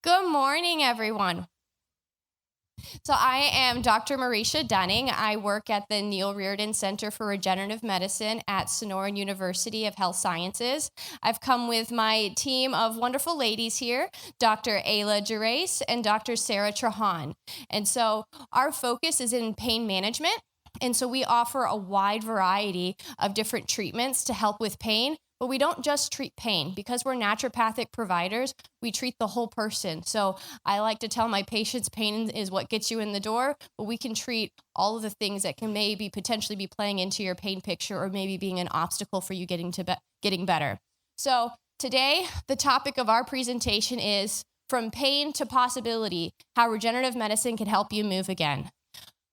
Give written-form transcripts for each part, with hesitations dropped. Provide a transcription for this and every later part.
Good morning, everyone. So I am Dr. Marisha Dunning. I work at the Neil Reardon Center for Regenerative Medicine at Sonoran University of Health Sciences. I've come with my team of wonderful ladies here, Dr. Ayla Gerase and Dr. Sarah Trahan. And so our focus is in pain management. And so we offer a wide variety of different treatments to help with pain. But we don't just treat pain. Because we're naturopathic providers, we treat the whole person. So I like to tell my patients pain is what gets you in the door, but we can treat all of the things that can maybe potentially be playing into your pain picture or maybe being an obstacle for you getting better. So today, the topic of our presentation is From Pain to Possibility, How Regenerative Medicine Can Help You Move Again.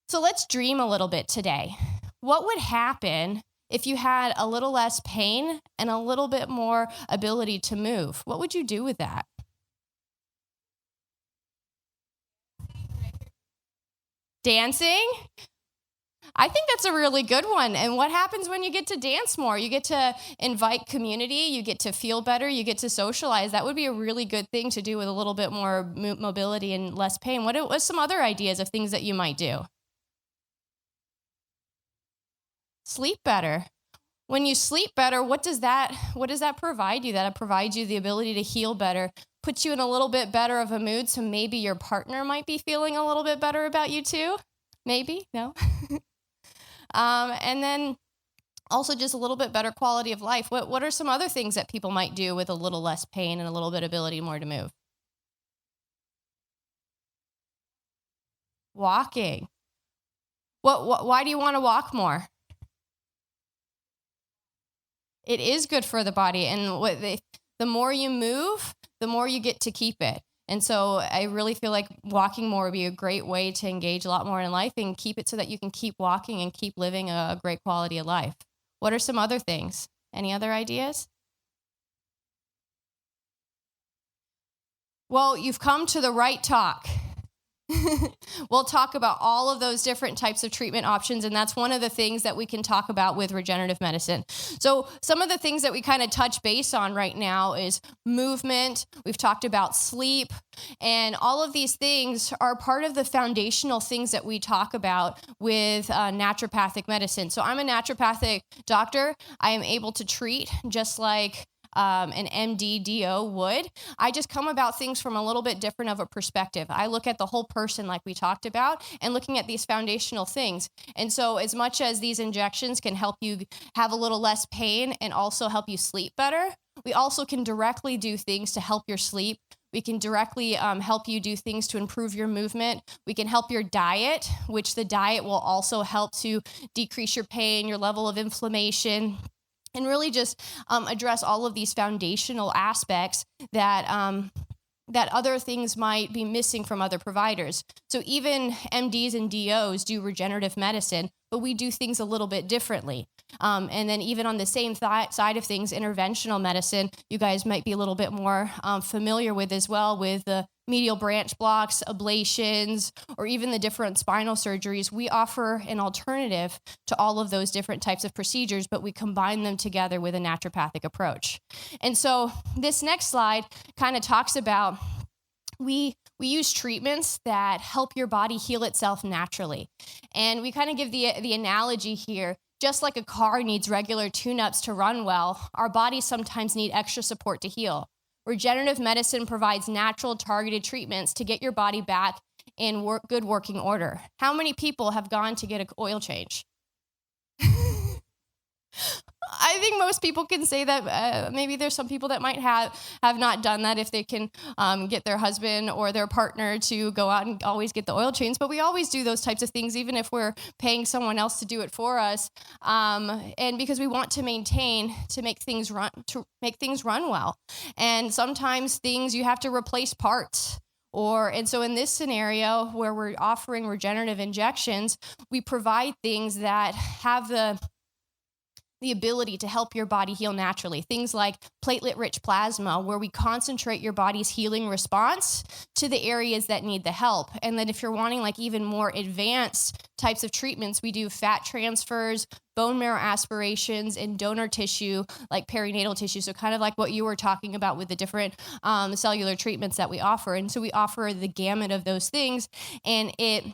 So let's dream a little bit today. What would happen if you had a little less pain and a little bit more ability to move? What would you do with that? Dancing? I think that's a really good one. And what happens when you get to dance more? You get to invite community, you get to feel better, you get to socialize. That would be a really good thing to do with a little bit more mobility and less pain. What are some other ideas of things that you might do? Sleep better. When you sleep better, what does that provide you? That provides you the ability to heal better, puts you in a little bit better of a mood, so maybe your partner might be feeling a little bit better about you too. Maybe, no. And then also just a little bit better quality of life. What are some other things that people might do with a little less pain and a little bit ability more to move? Walking. Why do you want to walk more? It is good for the body, and the more you move, the more you get to keep it. And so I really feel like walking more would be a great way to engage a lot more in life and keep it so that you can keep walking and keep living a great quality of life. What are some other things? Any other ideas? Well, you've come to the right talk. We'll talk about all of those different types of treatment options, and that's one of the things that we can talk about with regenerative medicine. So some of the things that we kind of touch base on right now is movement. We've talked about sleep, and all of these things are part of the foundational things that we talk about with naturopathic medicine. So I'm a naturopathic doctor. I am able to treat just like an MD-DO would. I just come about things from a little bit different of a perspective. I look at the whole person like we talked about and looking at these foundational things. And so as much as these injections can help you have a little less pain and also help you sleep better, we also can directly do things to help your sleep. We can directly help you do things to improve your movement. We can help your diet, which the diet will also help to decrease your pain, your level of inflammation, and really just address all of these foundational aspects that other things might be missing from other providers. So even MDs and DOs do regenerative medicine, but we do things a little bit differently. And then even on the same side of things, interventional medicine, you guys might be a little bit more familiar with as well, with the medial branch blocks, ablations, or even the different spinal surgeries. We offer an alternative to all of those different types of procedures, but we combine them together with a naturopathic approach. And so this next slide kind of talks about we use treatments that help your body heal itself naturally. And we kind of give the analogy here, just like a car needs regular tune-ups to run well, our bodies sometimes need extra support to heal. Regenerative medicine provides natural targeted treatments to get your body back in good working order. How many people have gone to get an oil change? I think most people can say that. Maybe there's some people that might have not done that if they can get their husband or their partner to go out and always get the oil change. But we always do those types of things, even if we're paying someone else to do it for us. And because we want to make things run well. And sometimes you have to replace parts. And so in this scenario where we're offering regenerative injections, we provide things that have the the ability to help your body heal naturally. Things like platelet-rich plasma, where we concentrate your body's healing response to the areas that need the help. And then if you're wanting like even more advanced types of treatments, we do fat transfers, bone marrow aspirations, and donor tissue, like perinatal tissue. So kind of like what you were talking about with the different cellular treatments that we offer. And so we offer the gamut of those things, and it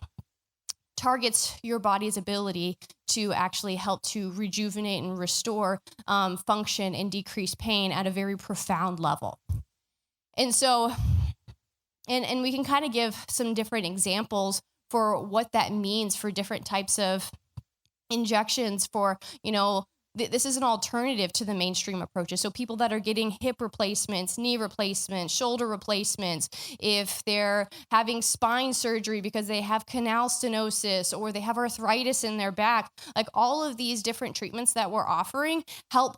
targets your body's ability to actually help to rejuvenate and restore function and decrease pain at a very profound level. And so, and we can kind of give some different examples for what that means for different types of injections for, this is an alternative to the mainstream approaches. So people that are getting hip replacements, knee replacements, shoulder replacements, if they're having spine surgery because they have canal stenosis or they have arthritis in their back, like all of these different treatments that we're offering help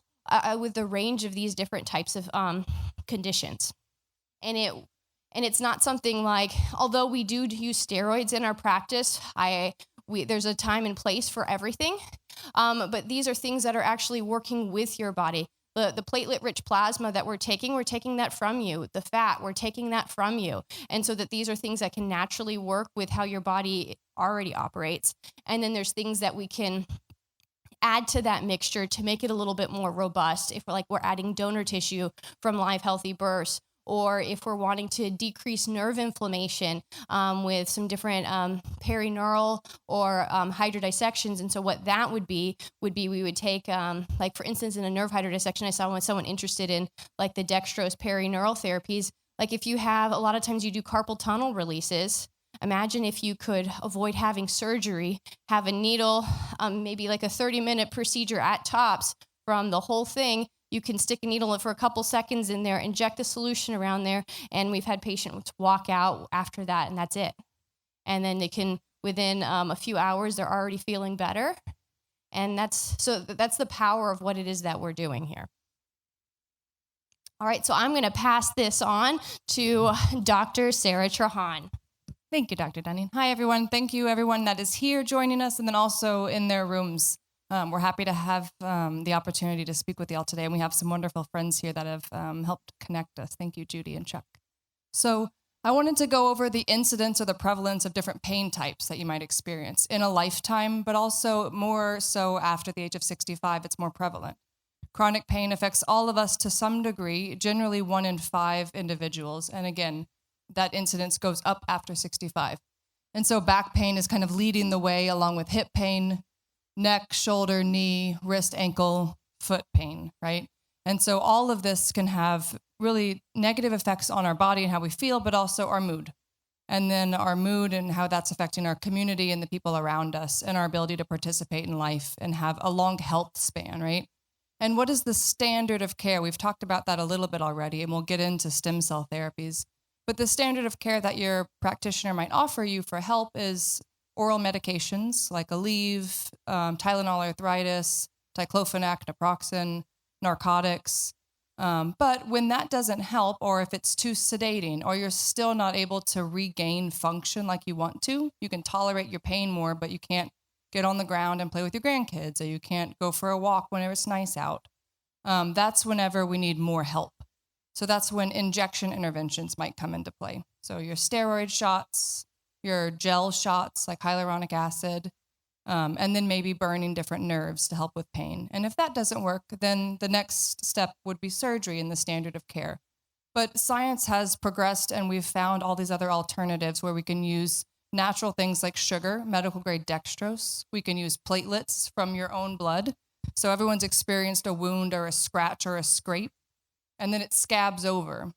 with the range of these different types of conditions. And it's not something like, although we do use steroids in our practice, there's a time and place for everything. But these are things that are actually working with your body. The platelet-rich plasma that we're taking that from you. The fat, we're taking that from you. And so that these are things that can naturally work with how your body already operates. And then there's things that we can add to that mixture to make it a little bit more robust. If we're adding donor tissue from live healthy births, or if we're wanting to decrease nerve inflammation with some different perineural or hydrodissections. And so what that would be we would take, like for instance, in a nerve hydrodissection, I saw someone interested in like the dextrose perineural therapies. Like if you have, a lot of times you do carpal tunnel releases. Imagine if you could avoid having surgery, have a needle, maybe like a 30-minute procedure at tops from the whole thing. You can stick a needle for a couple seconds in there, inject the solution around there, and we've had patients walk out after that, and that's it. And then they can, within a few hours, they're already feeling better. And that's the power of what it is that we're doing here. All right, so I'm going to pass this on to Dr. Sarah Trahan. Thank you, Dr. Dunning. Hi, everyone. Thank you, everyone that is here joining us, and then also in their rooms. We're happy to have the opportunity to speak with y'all today, and we have some wonderful friends here that have helped connect us. Thank you, Judy and Chuck. So I wanted to go over the incidence or the prevalence of different pain types that you might experience in a lifetime, but also more so after the age of 65, it's more prevalent. Chronic pain affects all of us to some degree, generally 1 in 5 individuals. And again, that incidence goes up after 65. And so back pain is kind of leading the way, along with hip pain, neck, shoulder, knee, wrist, ankle, foot pain, right? And so all of this can have really negative effects on our body and how we feel, but also our mood. And then our mood and how that's affecting our community and the people around us and our ability to participate in life and have a long health span, right? And what is the standard of care? We've talked about that a little bit already, and we'll get into stem cell therapies. But the standard of care that your practitioner might offer you for help is oral medications like Aleve, Tylenol arthritis, diclofenac, naproxen, narcotics. But when that doesn't help, or if it's too sedating, or you're still not able to regain function like you want to, you can tolerate your pain more, but you can't get on the ground and play with your grandkids, or you can't go for a walk whenever it's nice out. That's whenever we need more help. So that's when injection interventions might come into play. So your steroid shots, your gel shots like hyaluronic acid, and then maybe burning different nerves to help with pain. And if that doesn't work, then the next step would be surgery in the standard of care. But science has progressed, and we've found all these other alternatives where we can use natural things like sugar, medical grade dextrose. We can use platelets from your own blood. So everyone's experienced a wound or a scratch or a scrape, and then it scabs over.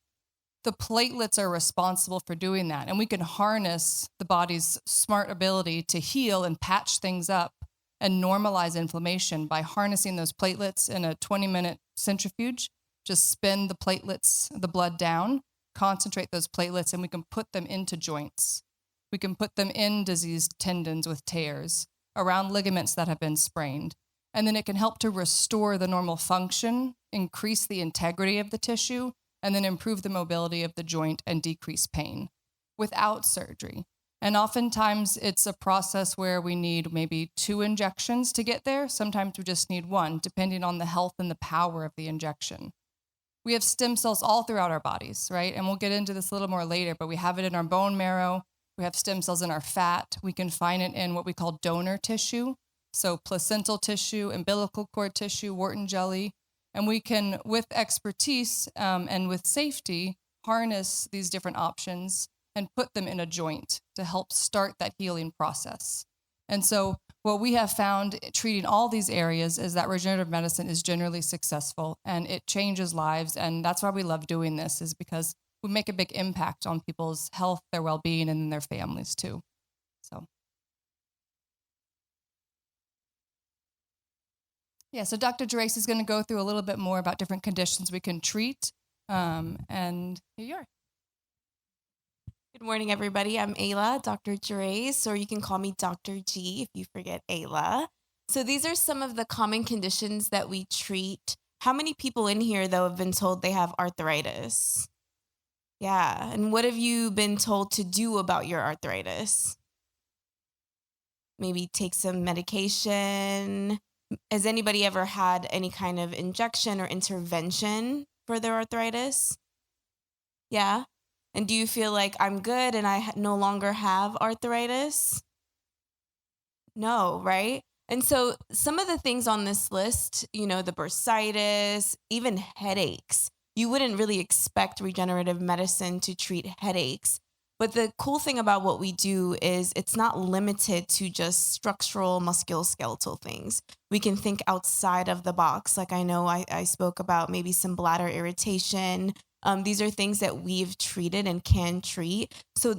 The platelets are responsible for doing that, and we can harness the body's smart ability to heal and patch things up and normalize inflammation by harnessing those platelets in a 20-minute centrifuge. Just spin the platelets, the blood down, concentrate those platelets, and we can put them into joints. We can put them in diseased tendons with tears, around ligaments that have been sprained. And then it can help to restore the normal function, increase the integrity of the tissue, and then improve the mobility of the joint and decrease pain without surgery. And oftentimes it's a process where we need maybe 2 injections to get there. Sometimes we just need 1, depending on the health and the power of the injection. We have stem cells all throughout our bodies, right? And we'll get into this a little more later, but we have it in our bone marrow. We have stem cells in our fat. We can find it in what we call donor tissue. So placental tissue, umbilical cord tissue, wharton jelly. And we can, with expertise and with safety, harness these different options and put them in a joint to help start that healing process. And so what we have found treating all these areas is that regenerative medicine is generally successful and it changes lives. And that's why we love doing this, is because we make a big impact on people's health, their well-being, and their families too. So yeah, so Dr. Gerace is going to go through a little bit more about different conditions we can treat. And here you are. Good morning, everybody. I'm Ayla, Dr. Gerace, or you can call me Dr. G if you forget Ayla. So these are some of the common conditions that we treat. How many people in here, though, have been told they have arthritis? Yeah, and what have you been told to do about your arthritis? Maybe take some medication. Has anybody ever had any kind of injection or intervention for their arthritis? Yeah. And do you feel like I'm good and I no longer have arthritis? No, right? And so some of the things on this list, the bursitis, even headaches, you wouldn't really expect regenerative medicine to treat headaches. But the cool thing about what we do is it's not limited to just structural musculoskeletal things. We can think outside of the box. Like I know I spoke about maybe some bladder irritation. These are things that we've treated and can treat. So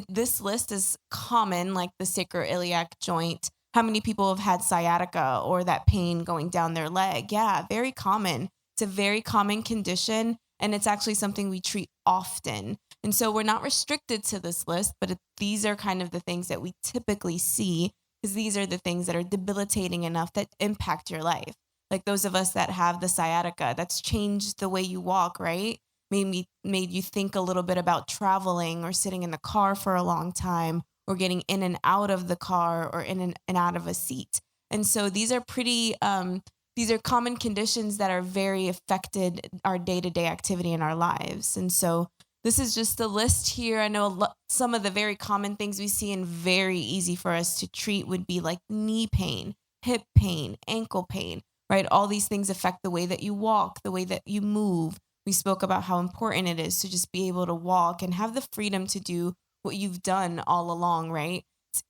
this list is common, like the sacroiliac joint. How many people have had sciatica or that pain going down their leg? Yeah, very common. It's a very common condition, and it's actually something we treat often. And so we're not restricted to this list, but these are kind of the things that we typically see, because these are the things that are debilitating enough that impact your life. Like those of us that have the sciatica, that's changed the way you walk, right? Made you think a little bit about traveling or sitting in the car for a long time or getting in and out of the car or in and out of a seat. And so these are these are common conditions that are very affected our day-to-day activity in our lives. And so this is just a list here. I know some of the very common things we see and very easy for us to treat would be like knee pain, hip pain, ankle pain. Right? All these things affect the way that you walk, the way that you move. We spoke about how important it is to just be able to walk and have the freedom to do what you've done all along, right?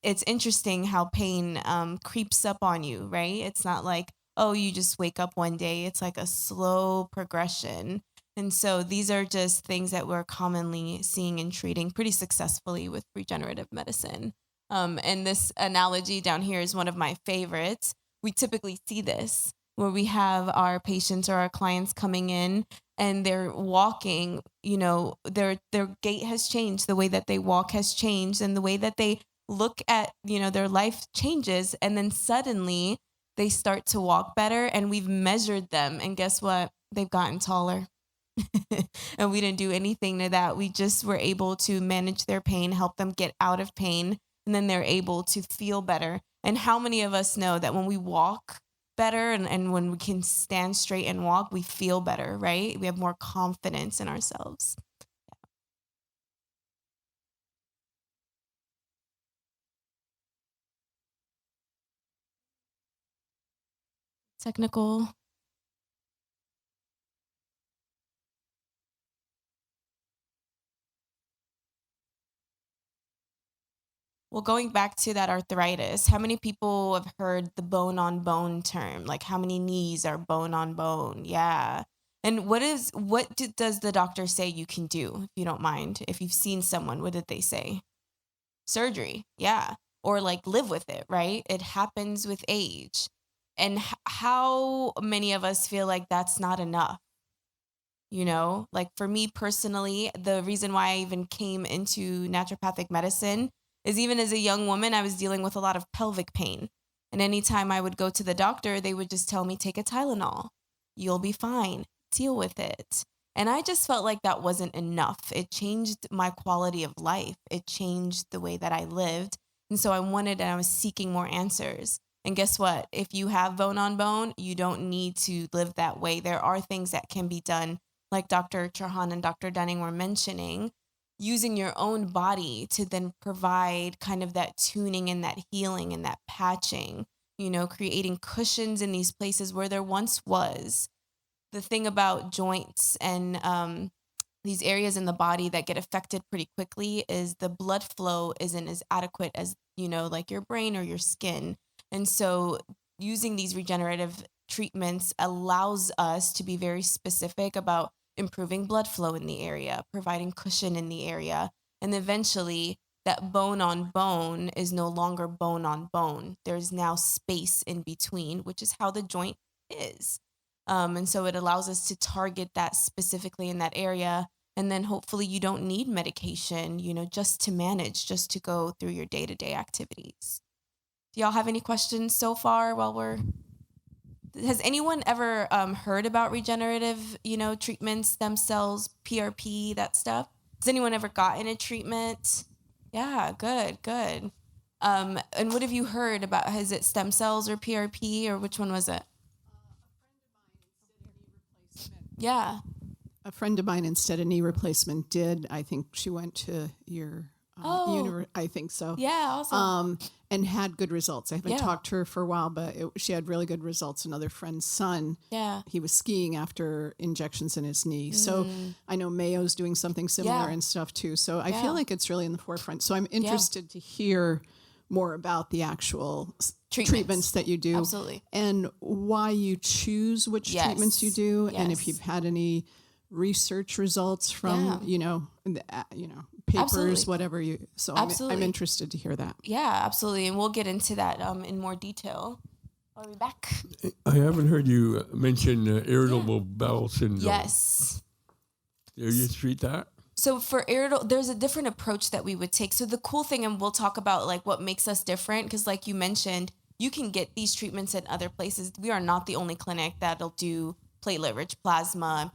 It's interesting how pain creeps up on you, right? It's not like, oh, you just wake up one day. It's like a slow progression. And so these are just things that we're commonly seeing and treating pretty successfully with regenerative medicine. And this analogy down here is one of my favorites. We typically see this where we have our patients or our clients coming in and they're walking, their gait has changed, the way that they walk has changed, and the way that they look at, their life changes. And then suddenly they start to walk better, and we've measured them. And guess what? They've gotten taller. And we didn't do anything to that. We just were able to manage their pain, help them get out of pain, and then they're able to feel better. And how many of us know that when we walk better and when we can stand straight and walk, we feel better, right? We have more confidence in ourselves. Technical. Well, going back to that arthritis, how many people have heard the bone on bone term? Like how many knees are bone on bone? Yeah. And does the doctor say you can do, if you don't mind? If you've seen someone, what did they say? Surgery. Yeah. Or like live with it, right? It happens with age. And how many of us feel like that's not enough? Like for me personally, the reason why I even came into naturopathic medicine is even as a young woman, I was dealing with a lot of pelvic pain. And anytime I would go to the doctor, they would just tell me, take a Tylenol. You'll be fine. Deal with it. And I just felt like that wasn't enough. It changed my quality of life. It changed the way that I lived. And so I was seeking more answers. And guess what? If you have bone on bone, you don't need to live that way. There are things that can be done, like Dr. Trahan and Dr. Dunning were mentioning, using your own body to then provide kind of that tuning and that healing and that patching, creating cushions in these places where there once was. The thing about joints and these areas in the body that get affected pretty quickly is the blood flow isn't as adequate as, like your brain or your skin. And so using these regenerative treatments allows us to be very specific about improving blood flow in the area, providing cushion in the area. And eventually that bone on bone is no longer bone on bone. There's now space in between, which is how the joint is. And so it allows us to target that specifically in that area. And then hopefully you don't need medication, just to manage, just to go through your day-to-day activities. Do y'all have any questions so far has anyone ever heard about regenerative, treatments, stem cells, PRP, that stuff? Has anyone ever gotten a treatment? Yeah, good. And what have you heard about? Is it stem cells or PRP, or which one was it? Yeah. A friend of mine, instead of knee replacement, did. I think she went to your I think so. Yeah, awesome. And had good results. I haven't talked to her for a while, but she had really good results. Another friend's son, he was skiing after injections in his knee. So I know Mayo's doing something similar and stuff too. So I feel like it's really in the forefront. So I'm interested to hear more about the actual treatments that you do. Absolutely. And why you choose which treatments you do. And if you've had any research results from, papers, Absolutely. whatever you. So I'm interested to hear that. Yeah, absolutely. And we'll get into that in more detail. Are we back? I haven't heard you mention irritable bowel syndrome. Yes. Do you treat that? So for irritable, there's a different approach that we would take. So the cool thing, and we'll talk about like what makes us different, because like you mentioned, you can get these treatments in other places. We are not the only clinic that'll do platelet-rich plasma,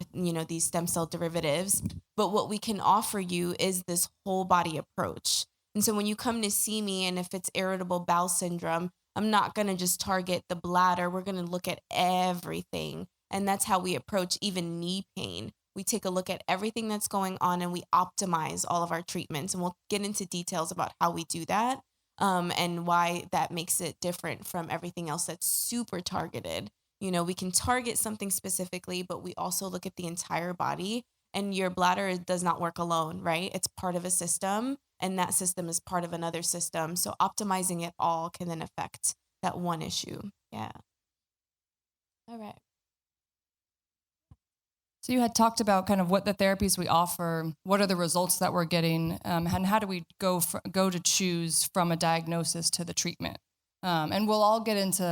these stem cell derivatives. But what we can offer you is this whole body approach. And so when you come to see me, and if it's irritable bowel syndrome, I'm not going to just target the bladder. We're going to look at everything. And that's how we approach even knee pain. We take a look at everything that's going on and we optimize all of our treatments. And we'll get into details about how we do that and why that makes it different from everything else that's super targeted. We can target something specifically, but we also look at the entire body. And your bladder does not work alone, right? It's part of a system, and that system is part of another system. So optimizing it all can then affect that one issue. Yeah. All right. So you had talked about kind of what the therapies we offer, what are the results that we're getting, and how do we go to choose from a diagnosis to the treatment? And we'll all get into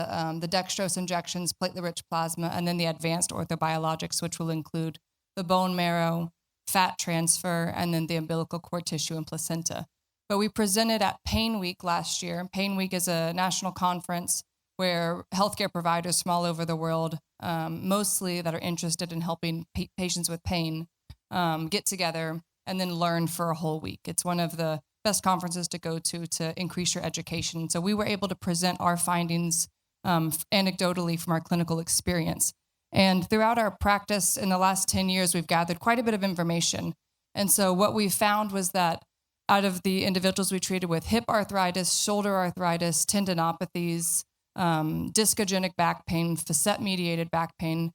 the dextrose injections, platelet-rich plasma, and then the advanced orthobiologics, which will include the bone marrow, fat transfer, and then the umbilical cord tissue and placenta. But we presented at Pain Week last year. Pain Week is a national conference where healthcare providers from all over the world, mostly that are interested in helping patients with pain, get together and then learn for a whole week. It's one of the best conferences to go to increase your education. So we were able to present our findings anecdotally from our clinical experience. And throughout our practice in the last 10 years, we've gathered quite a bit of information. And so what we found was that out of the individuals we treated with hip arthritis, shoulder arthritis, tendinopathies, discogenic back pain, facet-mediated back pain,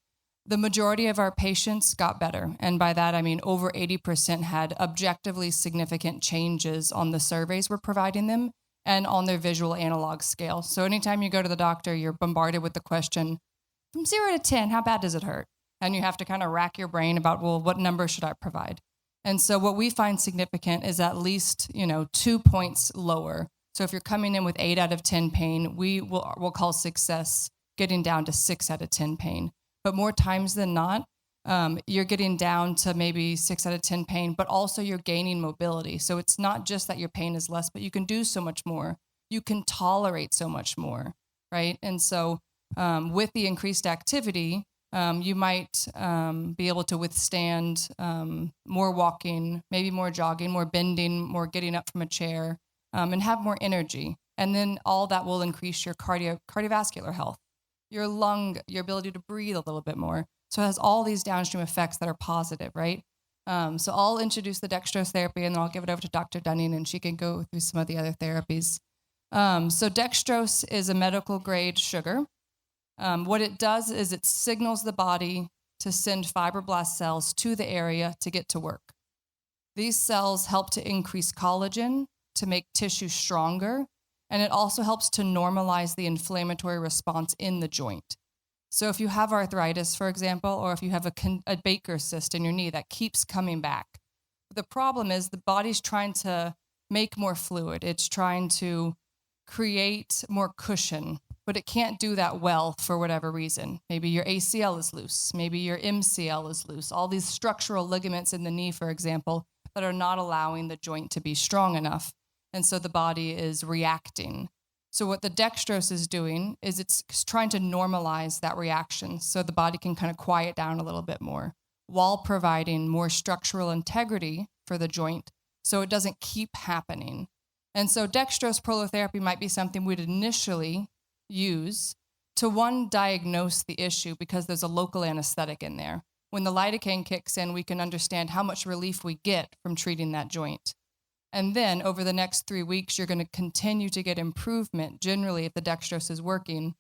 the majority of our patients got better. And by that, I mean over 80% had objectively significant changes on the surveys we're providing them and on their visual analog scale. So anytime you go to the doctor, you're bombarded with the question, from 0 to 10, how bad does it hurt? And you have to kind of rack your brain about, well, what number should I provide? And so what we find significant is at least, 2 points lower. So if you're coming in with 8 out of 10 pain, we'll call success getting down to 6 out of 10 pain. But more times than not, you're getting down to maybe 6 out of 10 pain, but also you're gaining mobility. So it's not just that your pain is less, but you can do so much more. You can tolerate so much more, right? And so with the increased activity, You might be able to withstand more walking, maybe more jogging, more bending, more getting up from a chair, and have more energy. And then all that will increase your cardiovascular health, your lung, your ability to breathe a little bit more. So it has all these downstream effects that are positive, right? So I'll introduce the dextrose therapy, and then I'll give it over to Dr. Dunning, and she can go through some of the other therapies. So dextrose is a medical grade sugar. What it does is it signals the body to send fibroblast cells to the area to get to work. These cells help to increase collagen, to make tissue stronger, and it also helps to normalize the inflammatory response in the joint. So if you have arthritis, for example, or if you have a Baker cyst in your knee that keeps coming back, the problem is the body's trying to make more fluid. It's trying to create more cushion, but it can't do that well for whatever reason. Maybe your ACL is loose. Maybe your MCL is loose. All these structural ligaments in the knee, for example, that are not allowing the joint to be strong enough. And so the body is reacting. So what the dextrose is doing is it's trying to normalize that reaction so the body can kind of quiet down a little bit more while providing more structural integrity for the joint so it doesn't keep happening. And so dextrose prolotherapy might be something we'd initially use to, one, diagnose the issue because there's a local anesthetic in there. When the lidocaine kicks in, we can understand how much relief we get from treating that joint. And then over the next 3 weeks, you're going to continue to get improvement, generally, if the dextrose is working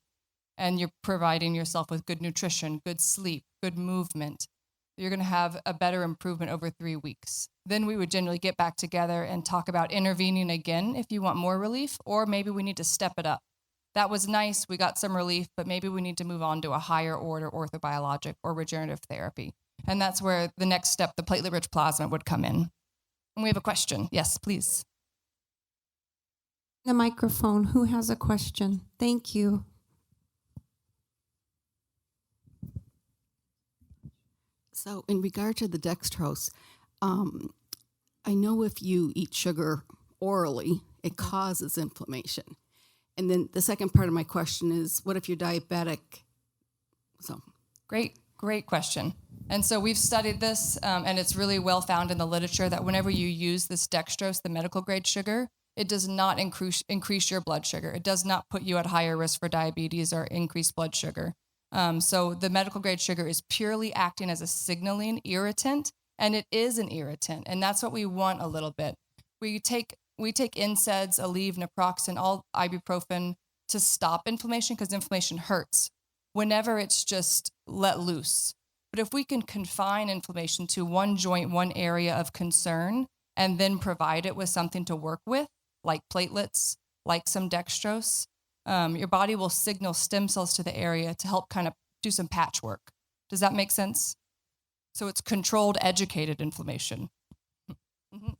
and you're providing yourself with good nutrition, good sleep, good movement. You're going to have a better improvement over 3 weeks. Then we would generally get back together and talk about intervening again if you want more relief, or maybe we need to step it up. That was nice, we got some relief, but maybe we need to move on to a higher order orthobiologic or regenerative therapy. And that's where the next step, the platelet-rich plasma, would come in. And we have a question. Yes, please. The microphone. Who has a question? Thank you. So in regard to the dextrose, I know if you eat sugar orally, it causes inflammation. And then the second part of my question is, what if you're diabetic? So, Great question. And so we've studied this, and it's really well found in the literature that whenever you use this dextrose, the medical grade sugar, it does not increase your blood sugar. It does not put you at higher risk for diabetes or increased blood sugar. So the medical grade sugar is purely acting as a signaling irritant, and it is an irritant, and that's what we want a little bit. We take NSAIDs, Aleve, naproxen, all ibuprofen to stop inflammation because inflammation hurts whenever it's just let loose. But if we can confine inflammation to one joint, one area of concern, and then provide it with something to work with, like platelets, like some dextrose, your body will signal stem cells to the area to help kind of do some patchwork. Does that make sense? So it's controlled, educated inflammation. Mm-hmm.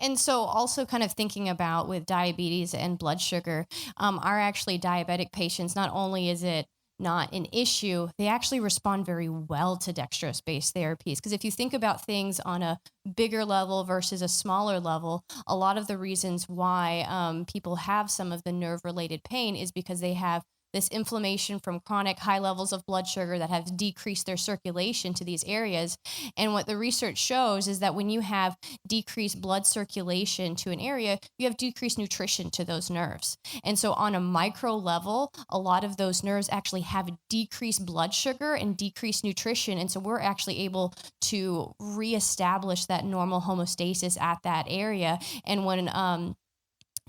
And so also kind of thinking about with diabetes and blood sugar, our actually diabetic patients, not only is it not an issue, they actually respond very well to dextrose-based therapies. Because if you think about things on a bigger level versus a smaller level, a lot of the reasons why people have some of the nerve-related pain is because they have this inflammation from chronic high levels of blood sugar that have decreased their circulation to these areas. And what the research shows is that when you have decreased blood circulation to an area, you have decreased nutrition to those nerves. And so on a micro level, a lot of those nerves actually have decreased blood sugar and decreased nutrition. And so we're actually able to reestablish that normal homeostasis at that area. And when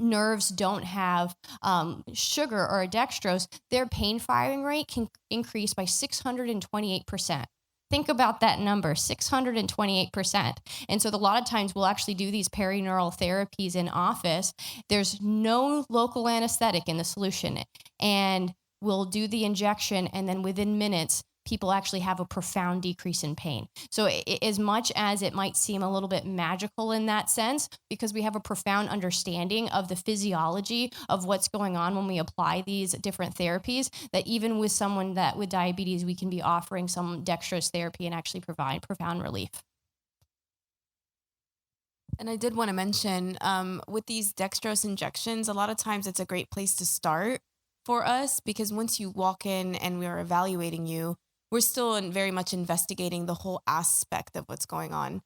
nerves don't have sugar or a dextrose, their pain firing rate can increase by 628%. Think about that number, 628%. And so a lot of times we'll actually do these perineural therapies in office. There's no local anesthetic in the solution. And we'll do the injection, and then within minutes, people actually have a profound decrease in pain. So as much as it might seem a little bit magical in that sense, because we have a profound understanding of the physiology of what's going on when we apply these different therapies, that even with someone that with diabetes, we can be offering some dextrose therapy and actually provide profound relief. And I did want to mention, with these dextrose injections, a lot of times it's a great place to start for us, because once you walk in and we are evaluating you, we're still very much investigating the whole aspect of what's going on.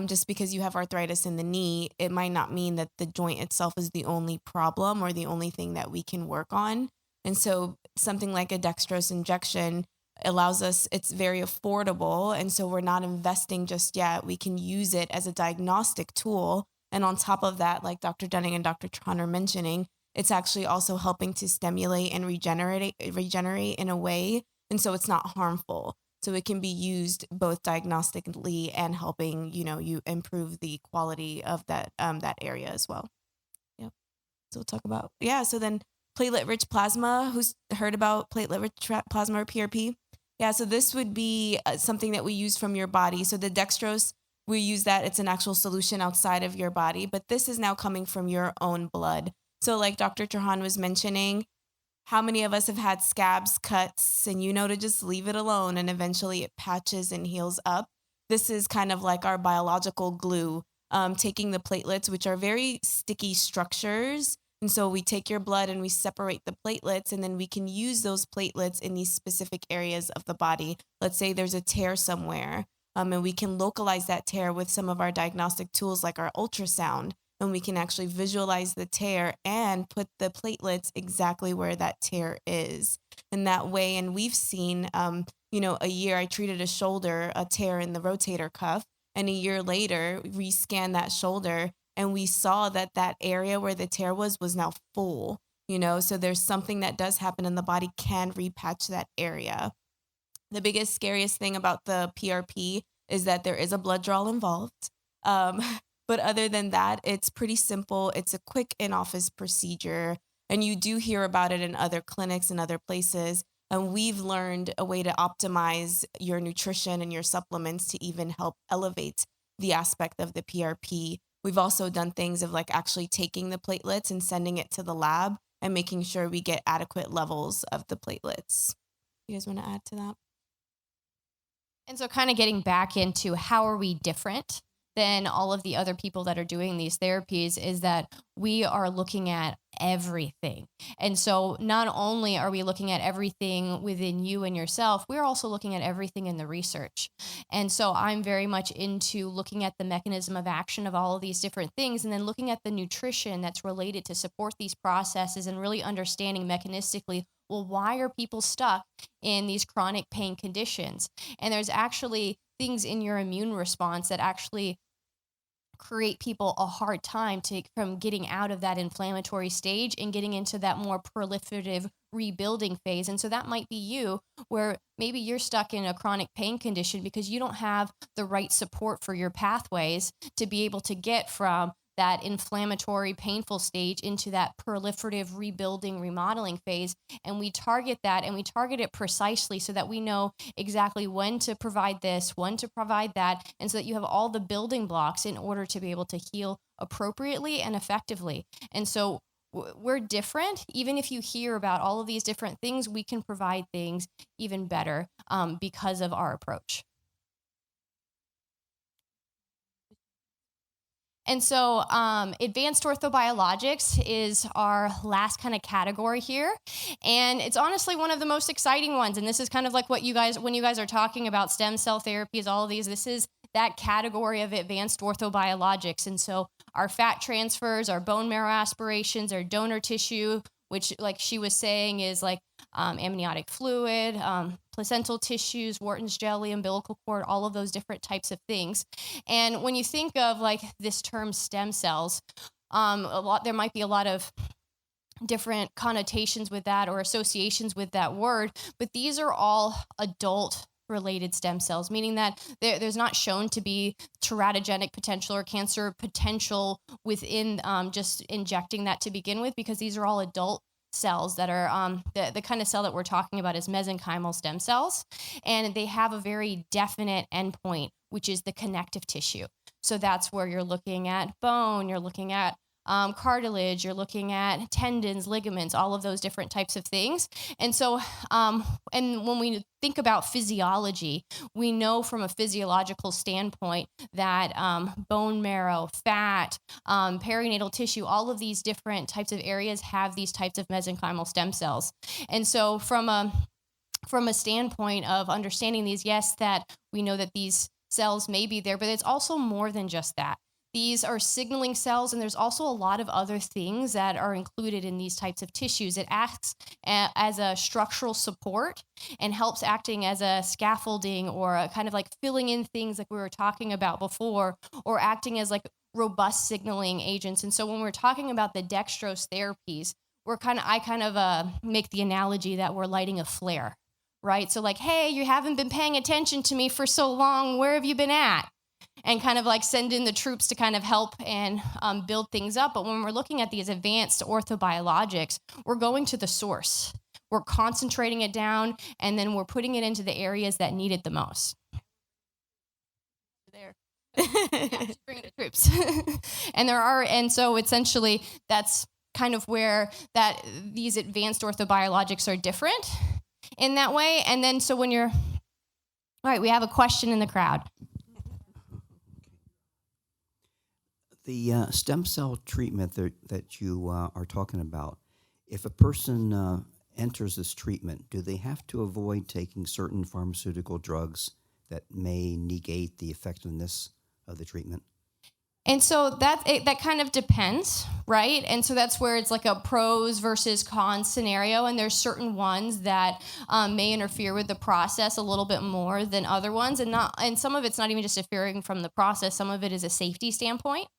Just because you have arthritis in the knee, it might not mean that the joint itself is the only problem or the only thing that we can work on. And so something like a dextrose injection allows us, it's very affordable. And so we're not investing just yet. We can use it as a diagnostic tool. And on top of that, like Dr. Dunning and Dr. Tron are mentioning, it's actually also helping to stimulate and regenerate in a way. And so it's not harmful. So it can be used both diagnostically and helping, you improve the quality of that area as well. Yep. So we'll talk about, so then platelet-rich plasma. Who's heard about platelet-rich plasma or PRP? Yeah, so this would be something that we use from your body. So the dextrose, we use that. It's an actual solution outside of your body, but this is now coming from your own blood. So like Dr. Trahan was mentioning, how many of us have had scabs, cuts, and to just leave it alone and eventually it patches and heals up? This is kind of like our biological glue, taking the platelets, which are very sticky structures. And so we take your blood and we separate the platelets, and then we can use those platelets in these specific areas of the body. Let's say there's a tear somewhere, and we can localize that tear with some of our diagnostic tools like our ultrasound. And we can actually visualize the tear and put the platelets exactly where that tear is. And that way, and we've seen, a year I treated a tear in the rotator cuff, and a year later, we scanned that shoulder and we saw that area where the tear was now full, so there's something that does happen and the body can repatch that area. The biggest, scariest thing about the PRP is that there is a blood draw involved. But other than that, it's pretty simple. It's a quick in-office procedure, and you do hear about it in other clinics and other places. And we've learned a way to optimize your nutrition and your supplements to even help elevate the aspect of the PRP. We've also done things of like actually taking the platelets and sending it to the lab and making sure we get adequate levels of the platelets. You guys want to add to that? And so kind of getting back into how are we different than all of the other people that are doing these therapies is that we are looking at everything. And so not only are we looking at everything within you and yourself, we're also looking at everything in the research. And so I'm very much into looking at the mechanism of action of all of these different things, and then looking at the nutrition that's related to support these processes and really understanding mechanistically, well, why are people stuck in these chronic pain conditions? And there's actually things in your immune response that actually create people a hard time from getting out of that inflammatory stage and getting into that more proliferative rebuilding phase. And so that might be you, where maybe you're stuck in a chronic pain condition because you don't have the right support for your pathways to be able to get from that inflammatory, painful stage into that proliferative rebuilding, remodeling phase. And we target that, and we target it precisely so that we know exactly when to provide this, when to provide that, and so that you have all the building blocks in order to be able to heal appropriately and effectively. And so we're different. Even if you hear about all of these different things, we can provide things even better because of our approach. And so advanced orthobiologics is our last kind of category here. And it's honestly one of the most exciting ones. And this is kind of like when you guys are talking about stem cell therapies, all of these, this is that category of advanced orthobiologics. And so our fat transfers, our bone marrow aspirations, our donor tissue, which like she was saying is like amniotic fluid, placental tissues, Wharton's jelly, umbilical cord, all of those different types of things. And when you think of like this term stem cells, there might be a lot of different connotations with that or associations with that word, but these are all adult related stem cells, meaning that there's not shown to be teratogenic potential or cancer potential within just injecting that to begin with, because these are all adult cells that are the kind of cell that we're talking about is mesenchymal stem cells, and they have a very definite endpoint, which is the connective tissue. So that's where you're looking at bone, you're looking at cartilage, you're looking at tendons, ligaments, all of those different types of things. And so, and when we think about physiology, we know from a physiological standpoint that bone marrow, fat, perinatal tissue, all of these different types of areas have these types of mesenchymal stem cells. And so from a from a standpoint of understanding these, yes, that we know that these cells may be there, but it's also more than just that. These are signaling cells, and there's also a lot of other things that are included in these types of tissues. It acts as a structural support and helps acting as a scaffolding or a kind of like filling in things like we were talking about before, or acting as like robust signaling agents. And so when we're talking about the dextrose therapies, I kind of make the analogy that we're lighting a flare, right? So like, hey, you haven't been paying attention to me for so long. Where have you been at? And kind of like send in the troops to kind of help and build things up. But when we're looking at these advanced orthobiologics, we're going to the source. We're concentrating it down, and then we're putting it into the areas that need it the most. There. Bringing the troops. And so essentially that's kind of where these advanced orthobiologics are different in that way. And then so when all right, we have a question in the crowd. The stem cell treatment that you are talking about, if a person enters this treatment, do they have to avoid taking certain pharmaceutical drugs that may negate the effectiveness of the treatment? And so that kind of depends, right? And so that's where it's like a pros versus cons scenario. And there's certain ones that may interfere with the process a little bit more than other ones. And some of it's not even just interfering from the process. Some of it is a safety standpoint.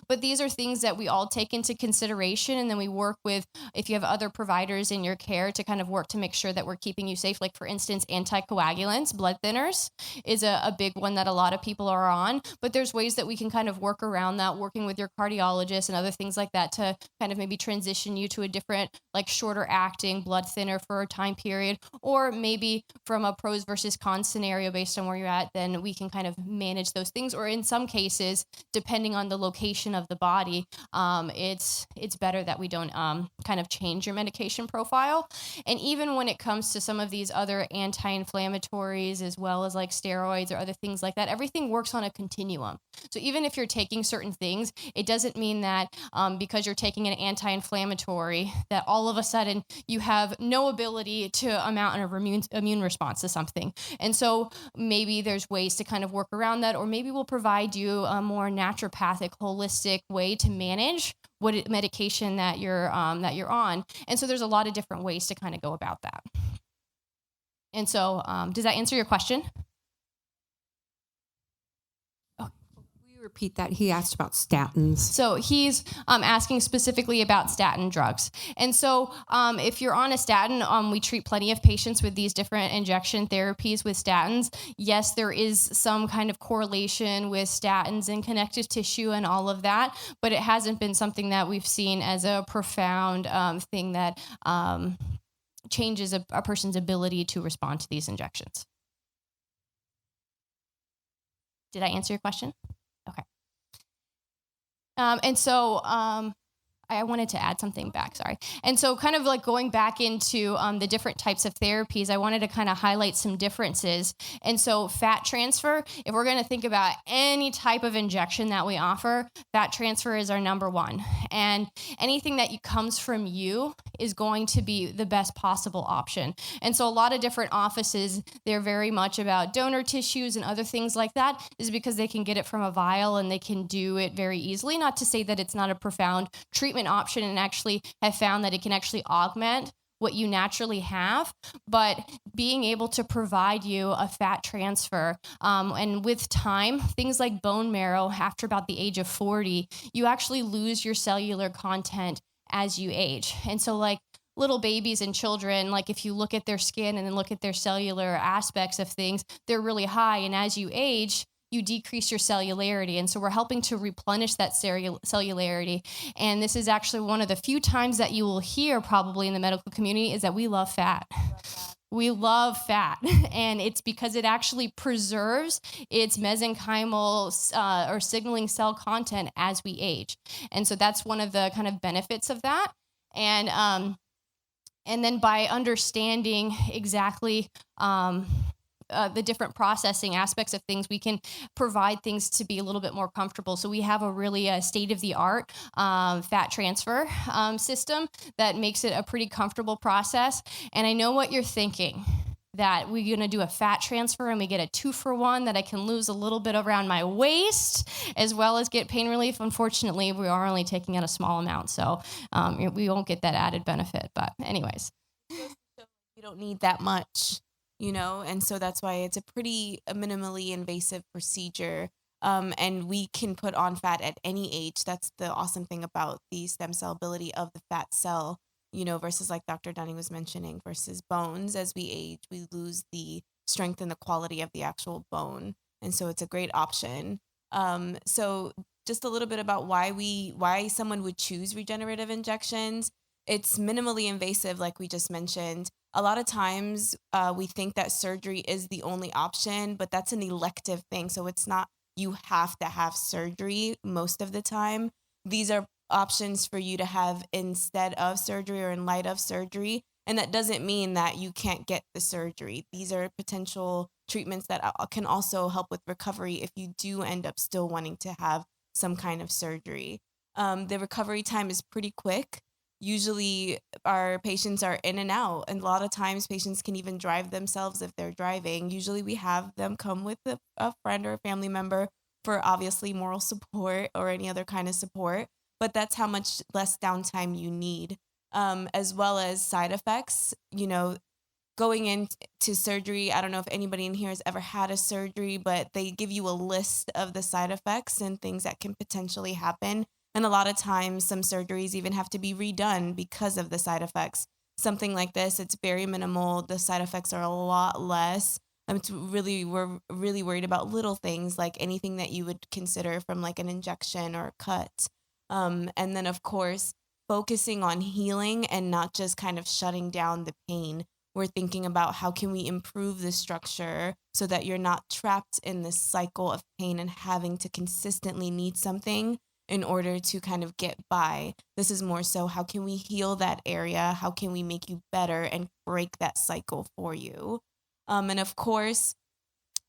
But these are things that we all take into consideration, and then we work with, if you have other providers in your care, to kind of work to make sure that we're keeping you safe. Like, for instance, anticoagulants, blood thinners is a big one that a lot of people are on. But there's ways that we can kind of work around that, working with your cardiologist and other things like that to kind of maybe transition you to a different, like shorter acting blood thinner for a time period. Or maybe from a pros versus cons scenario based on where you're at, then we can kind of manage those things. Or in some cases, depending on the location of the body, it's better that we don't kind of change your medication profile. And even when it comes to some of these other anti-inflammatories, as well as like steroids or other things like that, everything works on a continuum. So even if you're taking certain things, it doesn't mean that because you're taking an anti-inflammatory that all of a sudden you have no ability to mount an immune response to something. And so maybe there's ways to kind of work around that, or maybe we'll provide you a more naturopathic, holistic way to manage what medication that you're on. And so there's a lot of different ways to kind of go about that. And so does that answer your question? Repeat that. He asked about statins. So he's asking specifically about statin drugs. And so if you're on a statin, we treat plenty of patients with these different injection therapies with statins. Yes, there is some kind of correlation with statins and connective tissue and all of that, but it hasn't been something that we've seen as a profound thing that changes a person's ability to respond to these injections. Did I answer your question? Okay. And so I wanted to add something back, sorry. And so kind of like going back into the different types of therapies, I wanted to kind of highlight some differences. And so fat transfer, if we're going to think about any type of injection that we offer, fat transfer is our number one. And anything that comes from you is going to be the best possible option. And so a lot of different offices, they're very much about donor tissues and other things like that, is because they can get it from a vial and they can do it very easily. Not to say that it's not a profound treatment option, and actually have found that it can actually augment what you naturally have, but being able to provide you a fat transfer, and with time, things like bone marrow, after about the age of 40, you actually lose your cellular content as you age. And so like little babies and children, like if you look at their skin and then look at their cellular aspects of things, they're really high. And as you age, you decrease your cellularity. And so we're helping to replenish that cellularity. And this is actually one of the few times that you will hear probably in the medical community is that we love fat. We love fat. And it's because it actually preserves its mesenchymal or signaling cell content as we age. And so that's one of the kind of benefits of that. And then by understanding exactly the different processing aspects of things, we can provide things to be a little bit more comfortable. So we have a really state-of-the-art fat transfer system that makes it a pretty comfortable process. And I know what you're thinking. that we're going to do a fat transfer and we get a 2-for-1 that I can lose a little bit around my waist as well as get pain relief. Unfortunately, we are only taking out a small amount, so we won't get that added benefit. But anyways. You don't need that much, and so that's why it's a pretty minimally invasive procedure. And we can put on fat at any age. That's the awesome thing about the stem cell ability of the fat cell, versus like Dr. Dunning was mentioning, versus bones. As we age, we lose the strength and the quality of the actual bone. And so it's a great option. So just a little bit about why someone would choose regenerative injections. It's minimally invasive, like we just mentioned. A lot of times we think that surgery is the only option, but that's an elective thing. So it's not you have to have surgery most of the time. These are options for you to have instead of surgery or in light of surgery. And that doesn't mean that you can't get the surgery. These are potential treatments that can also help with recovery if you do end up still wanting to have some kind of surgery. The recovery time is pretty quick. Usually our patients are in and out, and a lot of times patients can even drive themselves if they're driving. Usually we have them come with a friend or a family member for obviously moral support or any other kind of support, but that's how much less downtime you need, as well as side effects. Going into surgery, I don't know if anybody in here has ever had a surgery, but they give you a list of the side effects and things that can potentially happen. And a lot of times some surgeries even have to be redone because of the side effects. Something like this, it's very minimal. The side effects are a lot less. We're really worried about little things like anything that you would consider from like an injection or a cut. And then of course, focusing on healing and not just kind of shutting down the pain. We're thinking about how can we improve the structure so that you're not trapped in this cycle of pain and having to consistently need something in order to kind of get by. This is more so how can we heal that area? How can we make you better and break that cycle for you? And of course,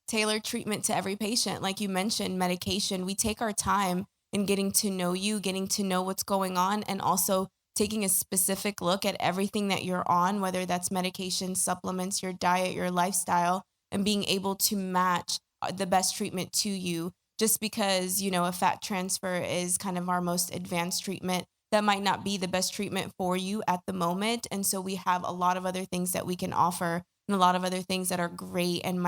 tailored treatment to every patient. Like you mentioned, medication, we take our time in getting to know you, getting to know what's going on, and also taking a specific look at everything that you're on, whether that's medication, supplements, your diet, your lifestyle, and being able to match the best treatment to you. Just because, a fat transfer is kind of our most advanced treatment, that might not be the best treatment for you at the moment. And so we have a lot of other things that we can offer and a lot of other things that are great and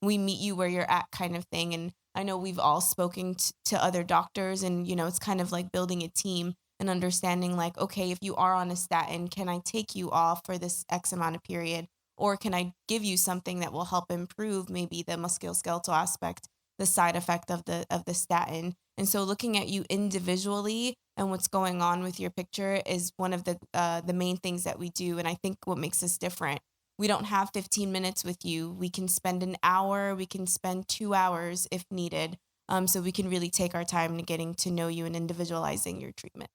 we meet you where you're at kind of thing. And I know we've all spoken to other doctors and, it's kind of like building a team and understanding like, okay, if you are on a statin, can I take you off for this X amount of period? Or can I give you something that will help improve maybe the musculoskeletal aspect, the side effect of the statin? And so looking at you individually and what's going on with your picture is one of the main things that we do. And I think what makes us different, we don't have 15 minutes with you. We can spend an hour, we can spend 2 hours if needed. So we can really take our time in getting to know you and individualizing your treatment.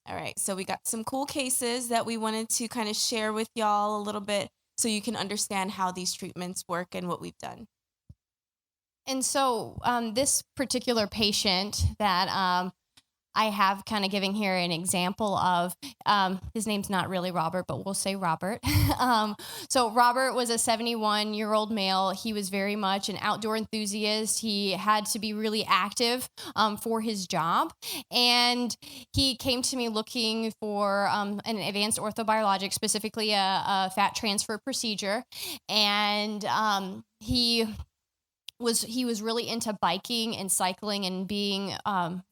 All right, so we got some cool cases that we wanted to kind of share with y'all a little bit so you can understand how these treatments work and what we've done. And so this particular patient that I have kind of giving here an example of, his name's not really Robert, but we'll say Robert. So Robert was a 71-year-old male. He was very much an outdoor enthusiast. He had to be really active for his job. And he came to me looking for an advanced orthobiologic, specifically a fat transfer procedure. And he was really into biking and cycling and being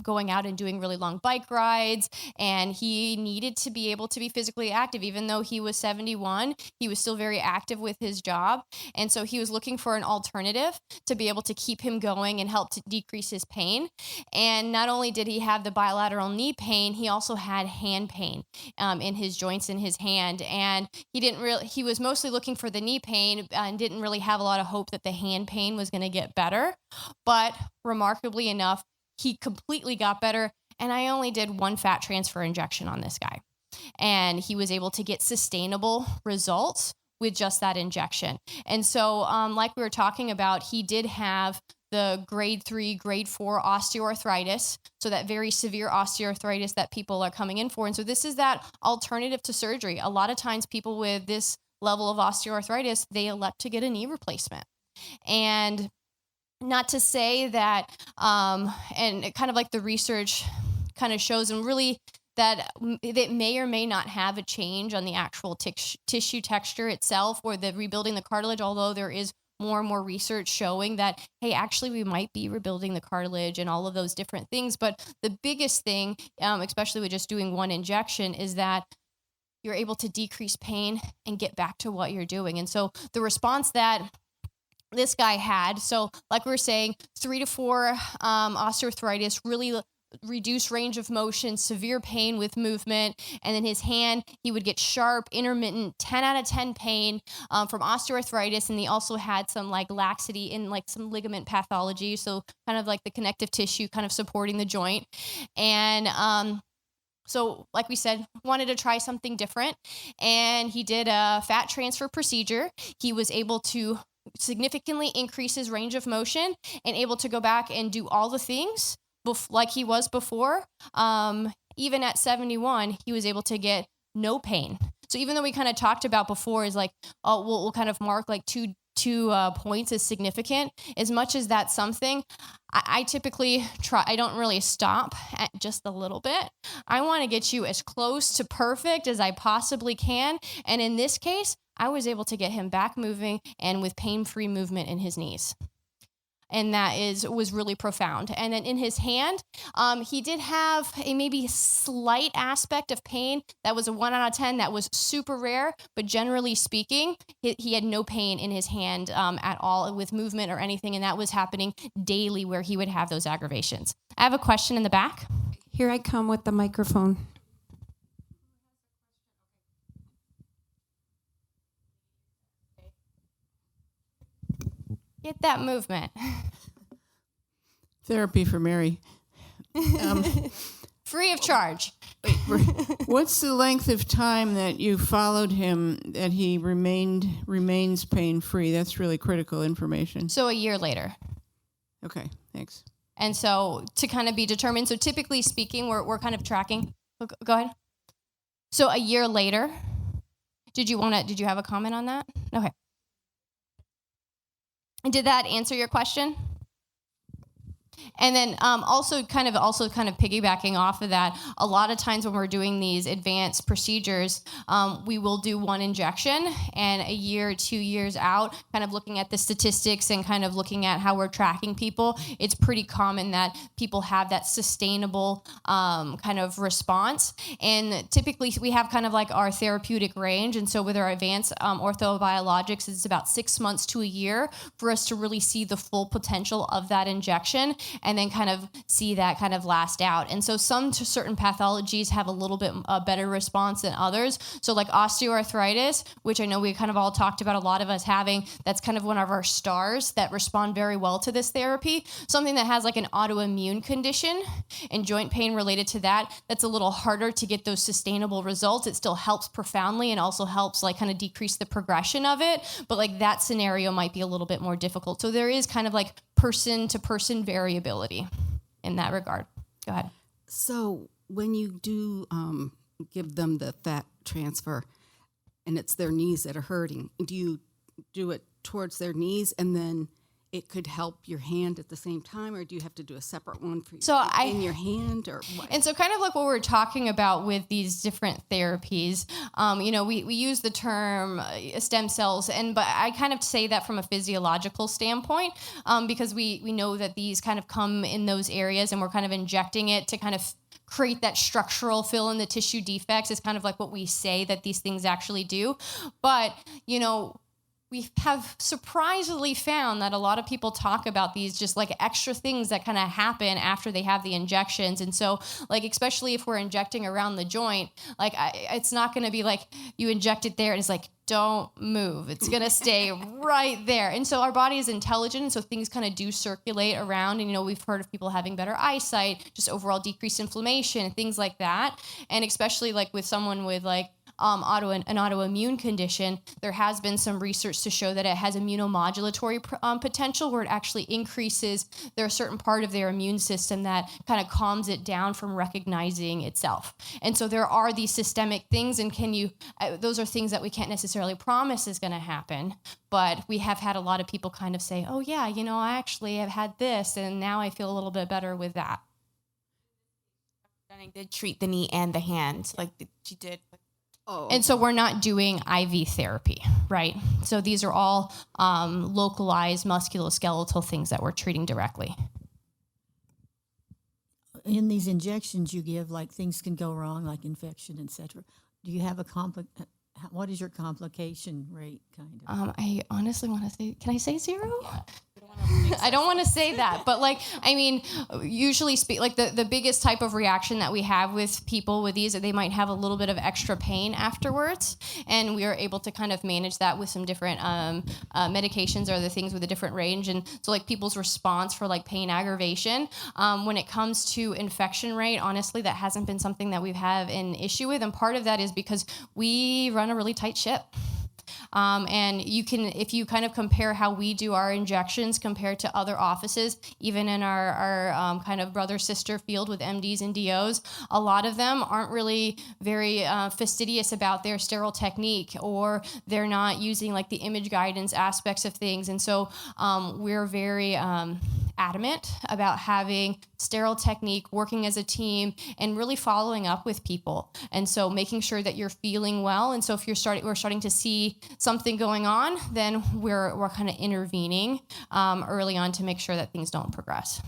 going out and doing really long bike rides, and he needed to be able to be physically active. Even though he was 71, he was still very active with his job, and so he was looking for an alternative to be able to keep him going and help to decrease his pain. And not only did he have the bilateral knee pain, he also had hand pain in his joints in his hand, and he was mostly looking for the knee pain and didn't really have a lot of hope that the hand pain was going to get better. But remarkably enough, he completely got better, and I only did one fat transfer injection on this guy, and he was able to get sustainable results with just that injection. And so like we were talking about, he did have the grade 3, grade 4 osteoarthritis. So that very severe osteoarthritis that people are coming in for. And so this is that alternative to surgery. A lot of times people with this level of osteoarthritis, they elect to get a knee replacement. And not to say that, and it kind of like the research kind of shows, and really that it may or may not have a change on the actual tissue texture itself or the rebuilding the cartilage, although there is more and more research showing that, hey, actually we might be rebuilding the cartilage and all of those different things. But the biggest thing, especially with just doing one injection, is that you're able to decrease pain and get back to what you're doing. And so the response that this guy had, so like we were saying, 3 to 4 osteoarthritis, really reduced range of motion, severe pain with movement, and then his hand, he would get sharp, intermittent, 10 out of 10 pain from osteoarthritis, and he also had some like laxity in like some ligament pathology, so kind of like the connective tissue kind of supporting the joint. And so like we said, wanted to try something different, and he did a fat transfer procedure. He was able to significantly increase his range of motion and able to go back and do all the things like he was before. Even at 71, he was able to get no pain. So even though we kind of talked about before is like, oh, we'll kind of mark like two points as significant, as much as that's something, I typically try, I don't really stop at just a little bit. I want to get you as close to perfect as I possibly can. And in this case, I was able to get him back moving and with pain-free movement in his knees. And that was really profound. And then in his hand, he did have a maybe slight aspect of pain. That was a 1 out of 10. That was super rare. But generally speaking, he had no pain in his hand at all with movement or anything. And that was happening daily where he would have those aggravations. I have a question in the back. Here I come with the microphone. Get that movement. Therapy for Mary. Free of charge. What's the length of time that you followed him that he remains pain-free? That's really critical information. So a year later. Okay, thanks. And so to kind of be determined, so typically speaking, we're kind of tracking. Go ahead. So a year later, did you have a comment on that? Okay. Did that answer your question? And then also kind of piggybacking off of that, a lot of times when we're doing these advanced procedures, we will do one injection, and a year, 2 years out, kind of looking at the statistics and kind of looking at how we're tracking people, it's pretty common that people have that sustainable kind of response. And typically we have kind of like our therapeutic range. And so with our advanced orthobiologics, it's about 6 months to a year for us to really see the full potential of that injection, and then kind of see that kind of last out. And so some certain pathologies have a little bit better response than others. So like osteoarthritis, which I know we kind of all talked about, a lot of us having, that's kind of one of our stars that respond very well to this therapy. Something that has like an autoimmune condition and joint pain related to that, that's a little harder to get those sustainable results. It still helps profoundly and also helps like kind of decrease the progression of it. But like that scenario might be a little bit more difficult. So there is kind of like person to person variability in that regard. Go ahead. So when you do give them the fat transfer and it's their knees that are hurting, do you do it towards their knees and then it could help your hand at the same time, or do you have to do a separate one for in your hand, or what? And so kind of like what we're talking about with these different therapies, we use the term stem cells, but I kind of say that from a physiological standpoint, because we know that these kind of come in those areas, and we're kind of injecting it to kind of create that structural fill in the tissue defects. It's kind of like what we say that these things actually do. But, we have surprisingly found that a lot of people talk about these just like extra things that kind of happen after they have the injections. And so like, especially if we're injecting around the joint, like it's not going to be like you inject it there and it's like, don't move. It's going to stay right there. And so our body is intelligent. And so things kind of do circulate around. And, we've heard of people having better eyesight, just overall decreased inflammation, things like that. And especially like with someone with like an autoimmune condition, there has been some research to show that it has immunomodulatory potential, where it actually increases their certain part of their immune system that kind of calms it down from recognizing itself. And so there are these systemic things, and those are things that we can't necessarily promise is going to happen, but we have had a lot of people kind of say, oh yeah, I actually have had this, and now I feel a little bit better with that. I did treat the knee and the hand, like she did. Oh. And so we're not doing IV therapy, right? So these are all localized musculoskeletal things that we're treating directly. In these injections you give, like things can go wrong, like infection, etc. Do you have what is your complication rate, kind of? I honestly want to say, can I say 0? Yeah. I don't want to say that, but usually the biggest type of reaction that we have with people with these, they might have a little bit of extra pain afterwards, and we are able to kind of manage that with some different medications or other things with a different range. And so people's response for pain aggravation, when it comes to infection rate, honestly, that hasn't been something that we've had an issue with. And part of that is because we run a really tight ship. And if you kind of compare how we do our injections compared to other offices, even in our kind of brother-sister field with MDs and DOs, a lot of them aren't really very fastidious about their sterile technique, or they're not using the image guidance aspects of things. And so we're very adamant about having sterile technique, working as a team, and really following up with people. And so making sure that you're feeling well. And so if we're starting to see something going on, then we're kind of intervening early on to make sure that things don't progress.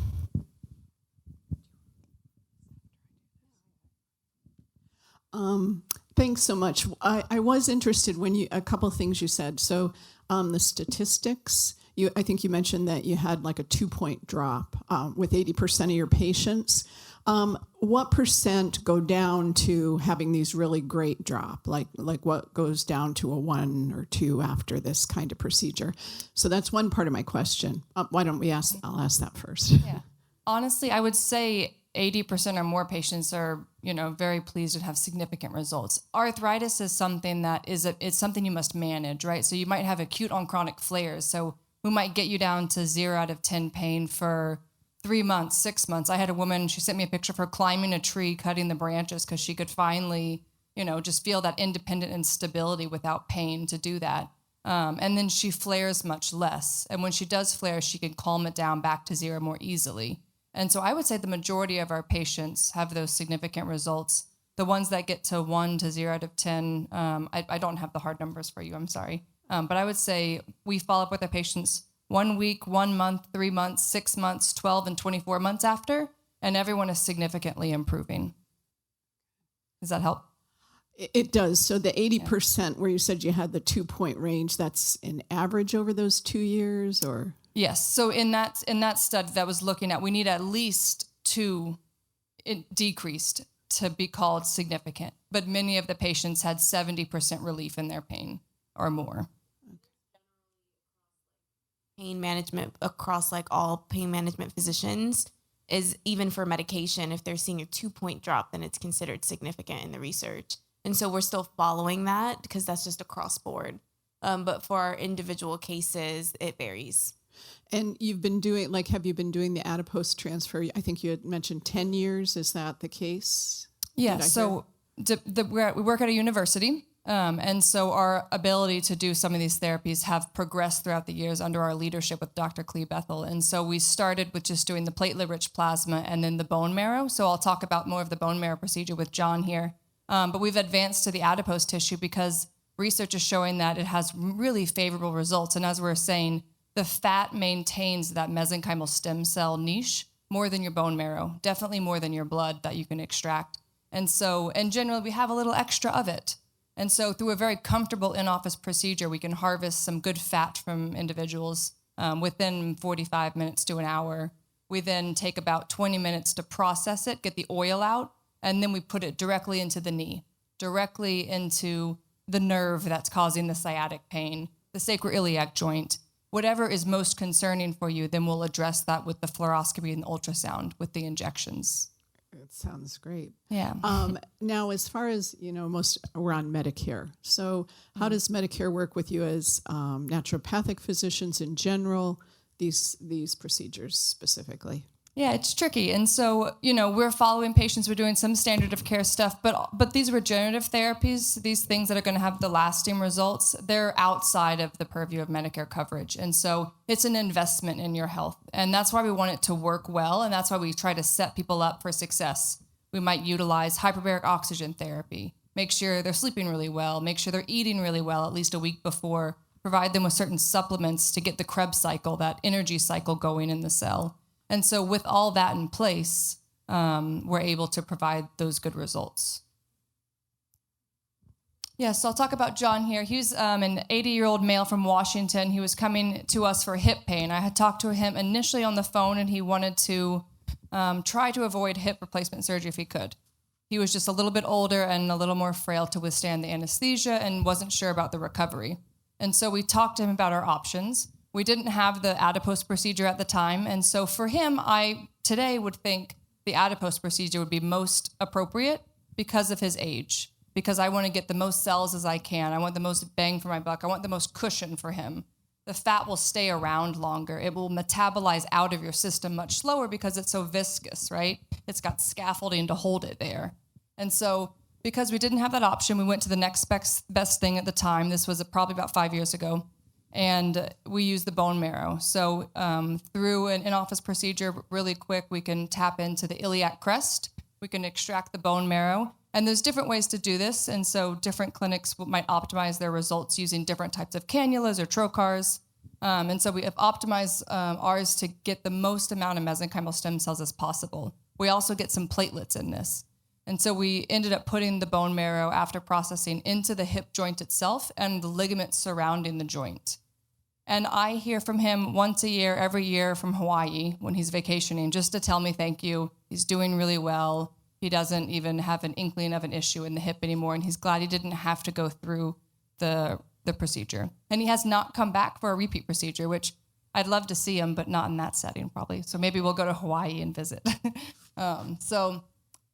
Thanks so much. I was interested when a couple of things you said. So the statistics, I think you mentioned that you had a 2-point drop with 80% of your patients. What percent go down to having these really great drop? Like what goes down to a 1 or 2 after this kind of procedure? So that's one part of my question. Why don't we I'll ask that first. Yeah. Honestly, I would say 80% or more patients are, very pleased and have significant results. Arthritis is something that it's something you must manage, right? So you might have acute on chronic flares. So we might get you down to 0 out of 10 pain for 3 months, 6 months. I had a woman, she sent me a picture of her climbing a tree, cutting the branches because she could finally, just feel that independent and stability without pain to do that. And then she flares much less. And when she does flare, she can calm it down back to 0 more easily. And so I would say the majority of our patients have those significant results. The ones that get to 1 to 0 out of 10, I don't have the hard numbers for you, I'm sorry. But I would say we follow up with our patients 1 week, 1 month, 3 months, 6 months, 12 and 24 months after, and everyone is significantly improving. Does that help? It does. So the 80% where you said you had the 2-point range, that's an average over those 2 years, or? Yes. So in that study that was looking at, we need at least 2 decreased to be called significant. But many of the patients had 70% relief in their pain or more. Pain management across all pain management physicians is, even for medication, if they're seeing a 2-point drop, then it's considered significant in the research. And so we're still following that because that's just across board. But for our individual cases, it varies. And you've been doing, have you been doing the adipose transfer? I think you had mentioned 10 years. Is that the case? Yeah. So we work at a university. And so our ability to do some of these therapies have progressed throughout the years under our leadership with Dr. Klee-Bethel. And so we started with just doing the platelet-rich plasma and then the bone marrow. So I'll talk about more of the bone marrow procedure with John here. But we've advanced to the adipose tissue because research is showing that it has really favorable results. And as we're saying, the fat maintains that mesenchymal stem cell niche more than your bone marrow, definitely more than your blood that you can extract. And so, in general, we have a little extra of it. And so through a very comfortable in-office procedure, we can harvest some good fat from individuals within 45 minutes to an hour. We then take about 20 minutes to process it, get the oil out, and then we put it directly into the knee, directly into the nerve that's causing the sciatic pain, the sacroiliac joint. Whatever is most concerning for you, then we'll address that with the fluoroscopy and the ultrasound with the injections. It sounds great. Yeah. Now, as far as, we're on Medicare. So how does Medicare work with you as naturopathic physicians in general, these procedures specifically? Yeah, it's tricky. And so, we're following patients, we're doing some standard of care stuff, but these regenerative therapies, these things that are going to have the lasting results, they're outside of the purview of Medicare coverage. And so it's an investment in your health. And that's why we want it to work well. And that's why we try to set people up for success. We might utilize hyperbaric oxygen therapy, make sure they're sleeping really well, make sure they're eating really well at least a week before, provide them with certain supplements to get the Krebs cycle, that energy cycle going in the cell. And so with all that in place, we're able to provide those good results. So I'll talk about John here. He's an 80-year-old male from Washington. He was coming to us for hip pain. I had talked to him initially on the phone, and he wanted to try to avoid hip replacement surgery if he could. He was just a little bit older and a little more frail to withstand the anesthesia and wasn't sure about the recovery. And so we talked to him about our options. We didn't have the adipose procedure at the time. And so for him, I today would think the adipose procedure would be most appropriate because of his age, because I want to get the most cells as I can. I want the most bang for my buck. I want the most cushion for him. The fat will stay around longer. It will metabolize out of your system much slower because it's so viscous, right? It's got scaffolding to hold it there. And so because we didn't have that option, we went to the next best thing at the time. This was probably about 5 years ago. And we use the bone marrow. So through an in-office procedure, really quick, we can tap into the iliac crest. We can extract the bone marrow. And there's different ways to do this. And so different clinics might optimize their results using different types of cannulas or trocars. And so we have optimized ours to get the most amount of mesenchymal stem cells as possible. We also get some platelets in this. And so we ended up putting the bone marrow after processing into the hip joint itself and the ligaments surrounding the joint. And I hear from him once a year, every year from Hawaii when he's vacationing, just to tell me thank you. He's doing really well. He doesn't even have an inkling of an issue in the hip anymore, and he's glad he didn't have to go through the procedure. And he has not come back for a repeat procedure, which I'd love to see him, but not in that setting probably. So maybe we'll go to Hawaii and visit. So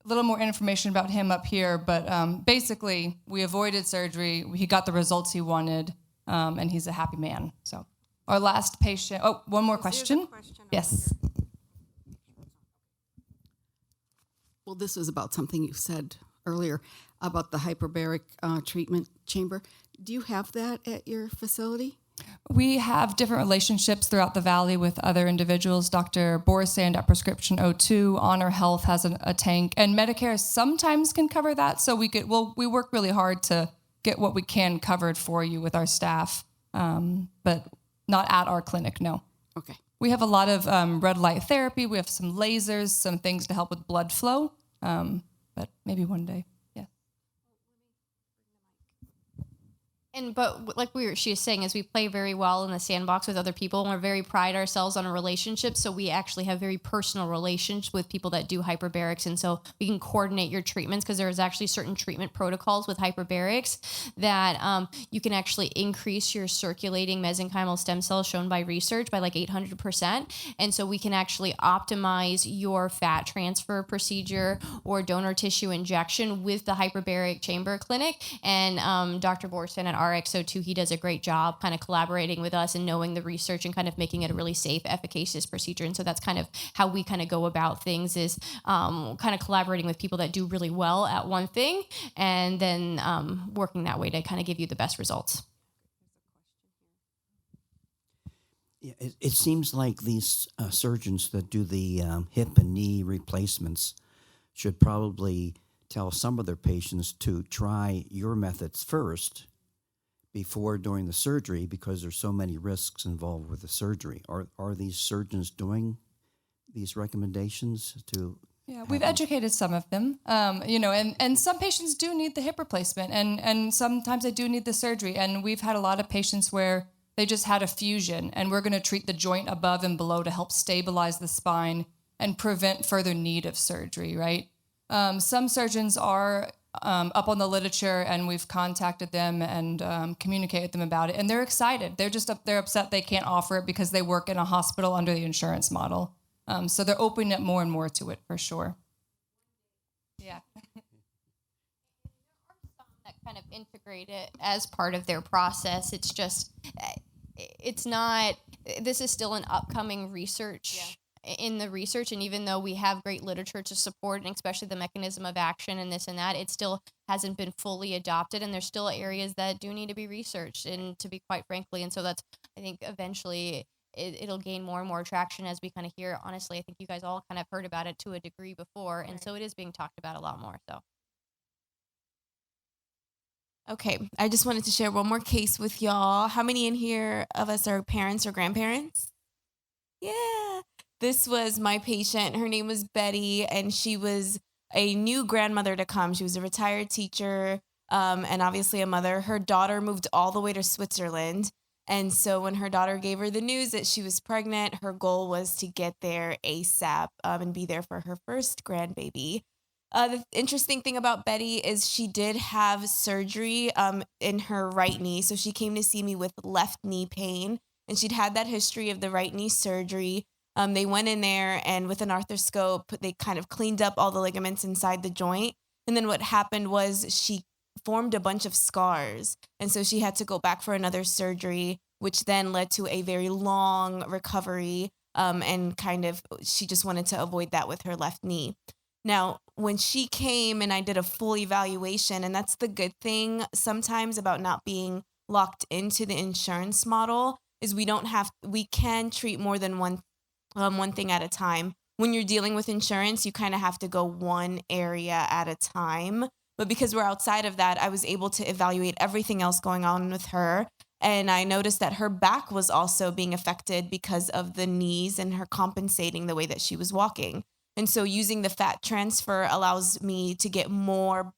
a little more information about him up here, but basically we avoided surgery. He got the results he wanted, and he's a happy man. So our last patient, one more question. Yes. Well, this is about something you said earlier about the hyperbaric treatment chamber. Do you have that at your facility? We have different relationships throughout the valley with other individuals. Dr. Borisand at Prescription O2, Honor Health has a tank, and Medicare sometimes can cover that. So we work really hard to get what we can covered for you with our staff, but not at our clinic, no. Okay. We have a lot of red light therapy. We have some lasers, some things to help with blood flow, but maybe one day. But like she was saying, is we play very well in the sandbox with other people, and we're very pride ourselves on a relationship. So we actually have very personal relations with people that do hyperbarics, and so we can coordinate your treatments because there's actually certain treatment protocols with hyperbarics that you can actually increase your circulating mesenchymal stem cells shown by research by like 800%, and so we can actually optimize your fat transfer procedure or donor tissue injection with the hyperbaric chamber clinic. And Dr. Borsten at RXO2, he does a great job kind of collaborating with us and knowing the research and kind of making it a really safe, efficacious procedure. And so that's kind of how we kind of go about things, is kind of collaborating with people that do really well at one thing and then working that way to kind of give you the best results. Yeah, it seems like these surgeons that do the hip and knee replacements should probably tell some of their patients to try your methods first before doing the surgery, because there's so many risks involved with the surgery. Are these surgeons doing these recommendations to? Yeah, we've educated some of them, and some patients do need the hip replacement, and sometimes they do need the surgery. And we've had a lot of patients where they just had a fusion, and we're going to treat the joint above and below to help stabilize the spine and prevent further need of surgery, right? Some surgeons are up on the literature, and we've contacted them and communicated them about it, and they're excited. They're upset they can't offer it because they work in a hospital under the insurance model. So they're opening up more and more to it for sure. Yeah. That kind of integrate it as part of their process. It's just, it's not, this is still an upcoming research in the research. And even though we have great literature to support, and especially the mechanism of action and this and that, it still hasn't been fully adopted. And there's still areas that do need to be researched, and to be quite frankly. And so that's, I think eventually it'll gain more and more traction as we kind of hear. Honestly, I think you guys all kind of heard about it to a degree before. And so it is being talked about a lot more. So. Okay, I just wanted to share one more case with y'all. How many in here of us are parents or grandparents? Yeah. This was my patient. Her name was Betty, and she was a new grandmother to come. She was a retired teacher, and obviously a mother. Her daughter moved all the way to Switzerland. And so when her daughter gave her the news that she was pregnant, her goal was to get there ASAP and be there for her first grandbaby. The interesting thing about Betty is she did have surgery in her right knee. So she came to see me with left knee pain, and she'd had that history of the right knee surgery. They went in there, and with an arthroscope, they kind of cleaned up all the ligaments inside the joint. And then what happened was she formed a bunch of scars. And so she had to go back for another surgery, which then led to a very long recovery. And kind of, she just wanted to avoid that with her left knee. Now, when she came and I did a full evaluation, and that's the good thing sometimes about not being locked into the insurance model, is we can treat more than one thing at a time. When you're dealing with insurance, you kind of have to go one area at a time. But because we're outside of that, I was able to evaluate everything else going on with her. And I noticed that her back was also being affected because of the knees and her compensating the way that she was walking. And so using the fat transfer allows me to get more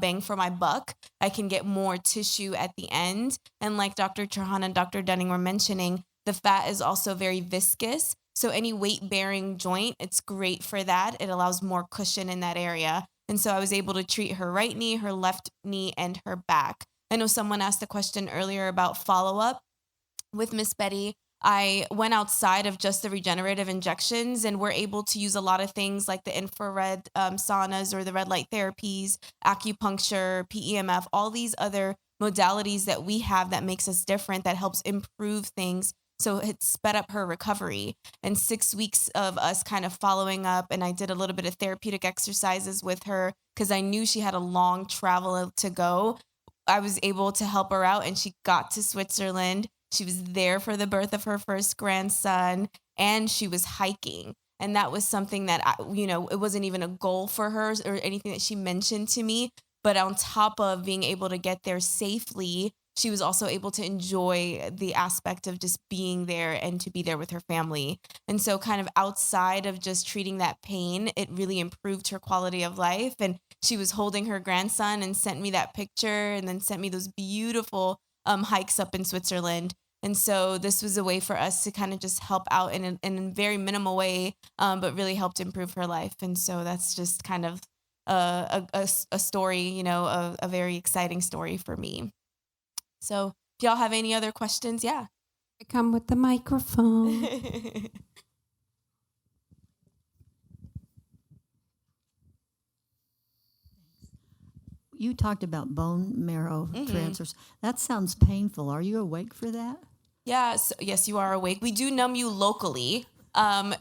bang for my buck. I can get more tissue at the end. And like Dr. Trahan and Dr. Dunning were mentioning, the fat is also very viscous. So any weight-bearing joint, it's great for that. It allows more cushion in that area. And so I was able to treat her right knee, her left knee, and her back. I know someone asked a question earlier about follow-up with Miss Betty. I went outside of just the regenerative injections, and we're able to use a lot of things like the infrared saunas or the red light therapies, acupuncture, PEMF, all these other modalities that we have that makes us different, that helps improve things. So it sped up her recovery. And 6 weeks of us kind of following up, and I did a little bit of therapeutic exercises with her because I knew she had a long travel to go. I was able to help her out, and she got to Switzerland. She was there for the birth of her first grandson, and she was hiking. And that was something that, it wasn't even a goal for her or anything that she mentioned to me. But on top of being able to get there safely, she was also able to enjoy the aspect of just being there and to be there with her family. And so kind of outside of just treating that pain, it really improved her quality of life. And she was holding her grandson and sent me that picture, and then sent me those beautiful hikes up in Switzerland. And so this was a way for us to kind of just help out in a very minimal way, but really helped improve her life. And so that's just kind of a story, a very exciting story for me. So if y'all have any other questions, yeah. I come with the microphone. You talked about bone marrow transfers. That sounds painful. Are you awake for that? Yeah, yes, you are awake. We do numb you locally.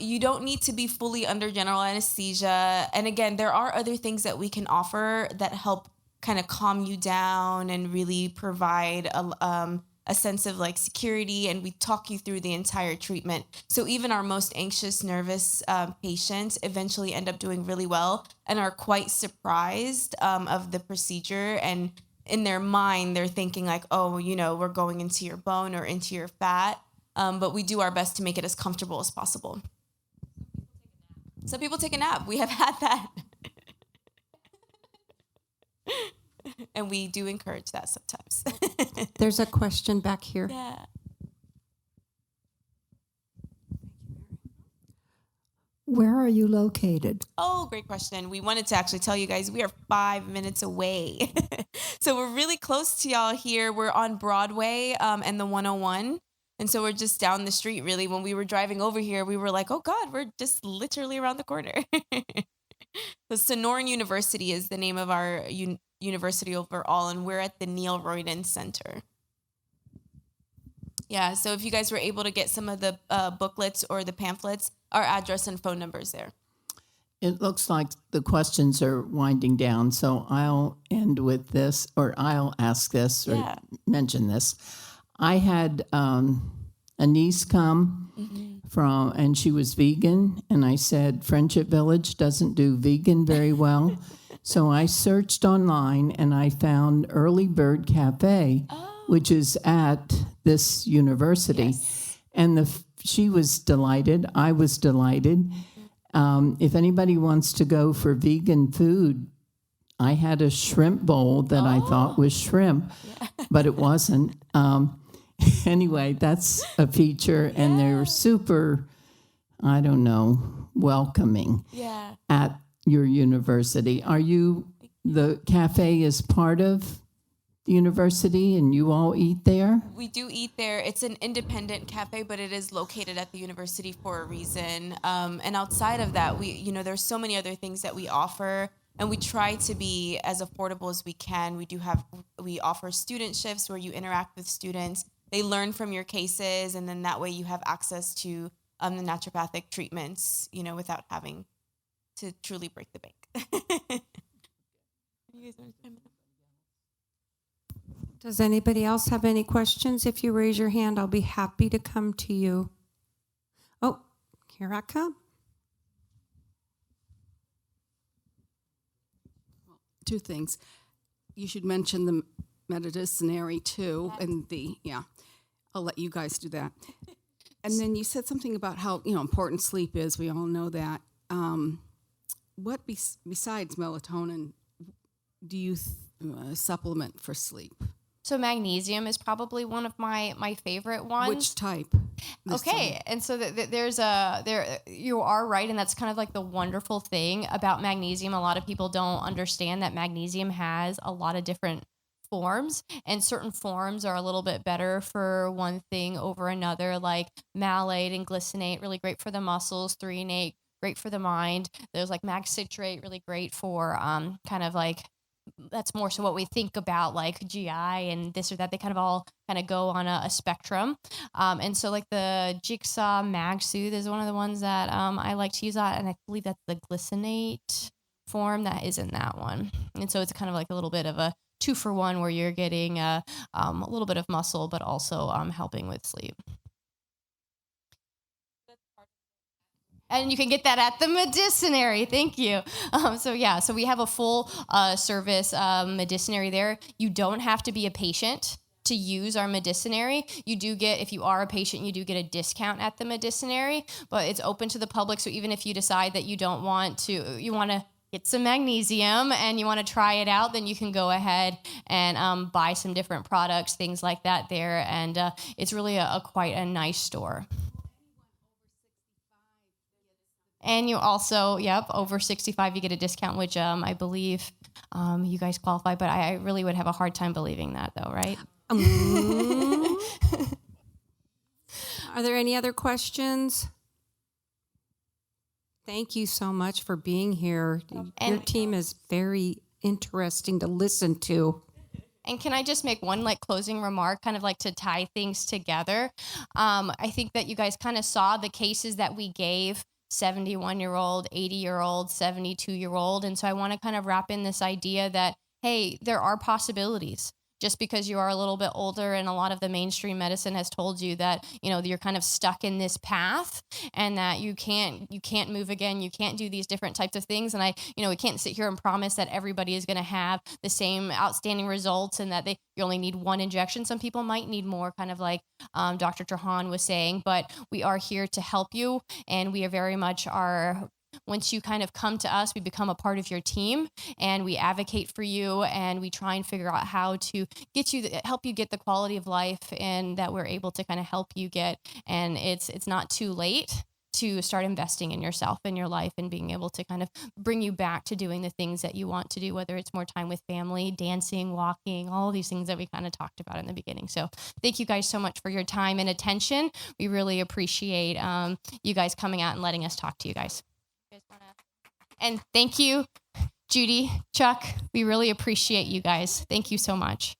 You don't need to be fully under general anesthesia. And again, there are other things that we can offer that help kind of calm you down and really provide a sense of like security. And we talk you through the entire treatment. So even our most anxious, nervous patients eventually end up doing really well and are quite surprised of the procedure. And in their mind, they're thinking like, oh, we're going into your bone or into your fat. But we do our best to make it as comfortable as possible. Some people take a nap. We have had that. And we do encourage that sometimes. There's a question back here. Yeah. Where are you located? Oh, great question. We wanted to actually tell you guys we are 5 minutes away. So we're really close to y'all here. We're on Broadway and the 101. And so we're just down the street, really. When we were driving over here, we were like, oh, God, we're just literally around the corner. The Sonoran University is the name of our university overall, and we're at the Neil Royden Center. Yeah, so if you guys were able to get some of the booklets or the pamphlets, our address and phone number is there. It looks like the questions are winding down, so I'll end with this, or I'll ask this, or mention this. I had a niece come from, and she was vegan, and I said, Friendship Village doesn't do vegan very well. So I searched online, and I found Early Bird Cafe, which is at this university. Yes. And she was delighted. I was delighted. If anybody wants to go for vegan food, I had a shrimp bowl that I thought was shrimp, but it wasn't. Anyway, that's a feature, and they're super, I don't know, welcoming at your university. Are you, the cafe is part of the university, and you all eat there? We do eat there. It's an independent cafe, but it is located at the university for a reason. And outside of that, there's so many other things that we offer, and we try to be as affordable as we can. We offer student shifts where you interact with students. They learn from your cases, and then that way you have access to the naturopathic treatments, without having to truly break the bank. You guys want to chime in? Does anybody else have any questions? If you raise your hand, I'll be happy to come to you. Oh, here I come. Two things. You should mention the medicinary too, and I'll let you guys do that. And then you said something about how important sleep is. We all know that. What besides melatonin do you supplement for sleep? So magnesium is probably one of my favorite ones. Which type? Okay, and so you are right, and that's kind of like the wonderful thing about magnesium. A lot of people don't understand that magnesium has a lot of different forms, and certain forms are a little bit better for one thing over another, like malate and glycinate, really great for the muscles, threonate, great for the mind. There's like mag citrate, really great for kind of like, that's more so what we think about like GI and this or that. They kind of all kind of go on a spectrum. And so like the Jigsaw Mag Soothe is one of the ones that I like to use that. And I believe that's the glycinate form that is in that one. And so it's kind of like a little bit of a 2-for-1 where you're getting a little bit of muscle, but also helping with sleep. And you can get that at the medicinary. Thank you. So we have a full service medicinary there. You don't have to be a patient to use our medicinary. You do get, if you are a patient, you do get a discount at the medicinary, but it's open to the public. So even if you decide that you want to get some magnesium and you want to try it out, then you can go ahead and buy some different products, things like that there. And it's really quite a nice store. And you also, over 65, you get a discount, which I believe you guys qualify, but I really would have a hard time believing that though, right? Are there any other questions? Thank you so much for being here. Your team is very interesting to listen to. And can I just make one closing remark, kind of like to tie things together? I think that you guys kind of saw the cases that we gave, 71-year-old, 80-year-old, 72-year-old. And so I want to kind of wrap in this idea that, hey, there are possibilities. Just because you are a little bit older and a lot of the mainstream medicine has told you that, you're kind of stuck in this path and that you can't move again, you can't do these different types of things. And we can't sit here and promise that everybody is going to have the same outstanding results and that you only need one injection. Some people might need more, kind of like Dr. Trahan was saying, but we are here to help you, and we are very much once you kind of come to us, we become a part of your team, and we advocate for you, and we try and figure out how to help you get the quality of life and that we're able to kind of help you get. And it's not too late to start investing in yourself and your life and being able to kind of bring you back to doing the things that you want to do, whether it's more time with family, dancing, walking, all these things that we kind of talked about in the beginning. So thank you guys so much for your time and attention. We really appreciate you guys coming out and letting us talk to you guys. And thank you, Judy, Chuck. We really appreciate you guys. Thank you so much.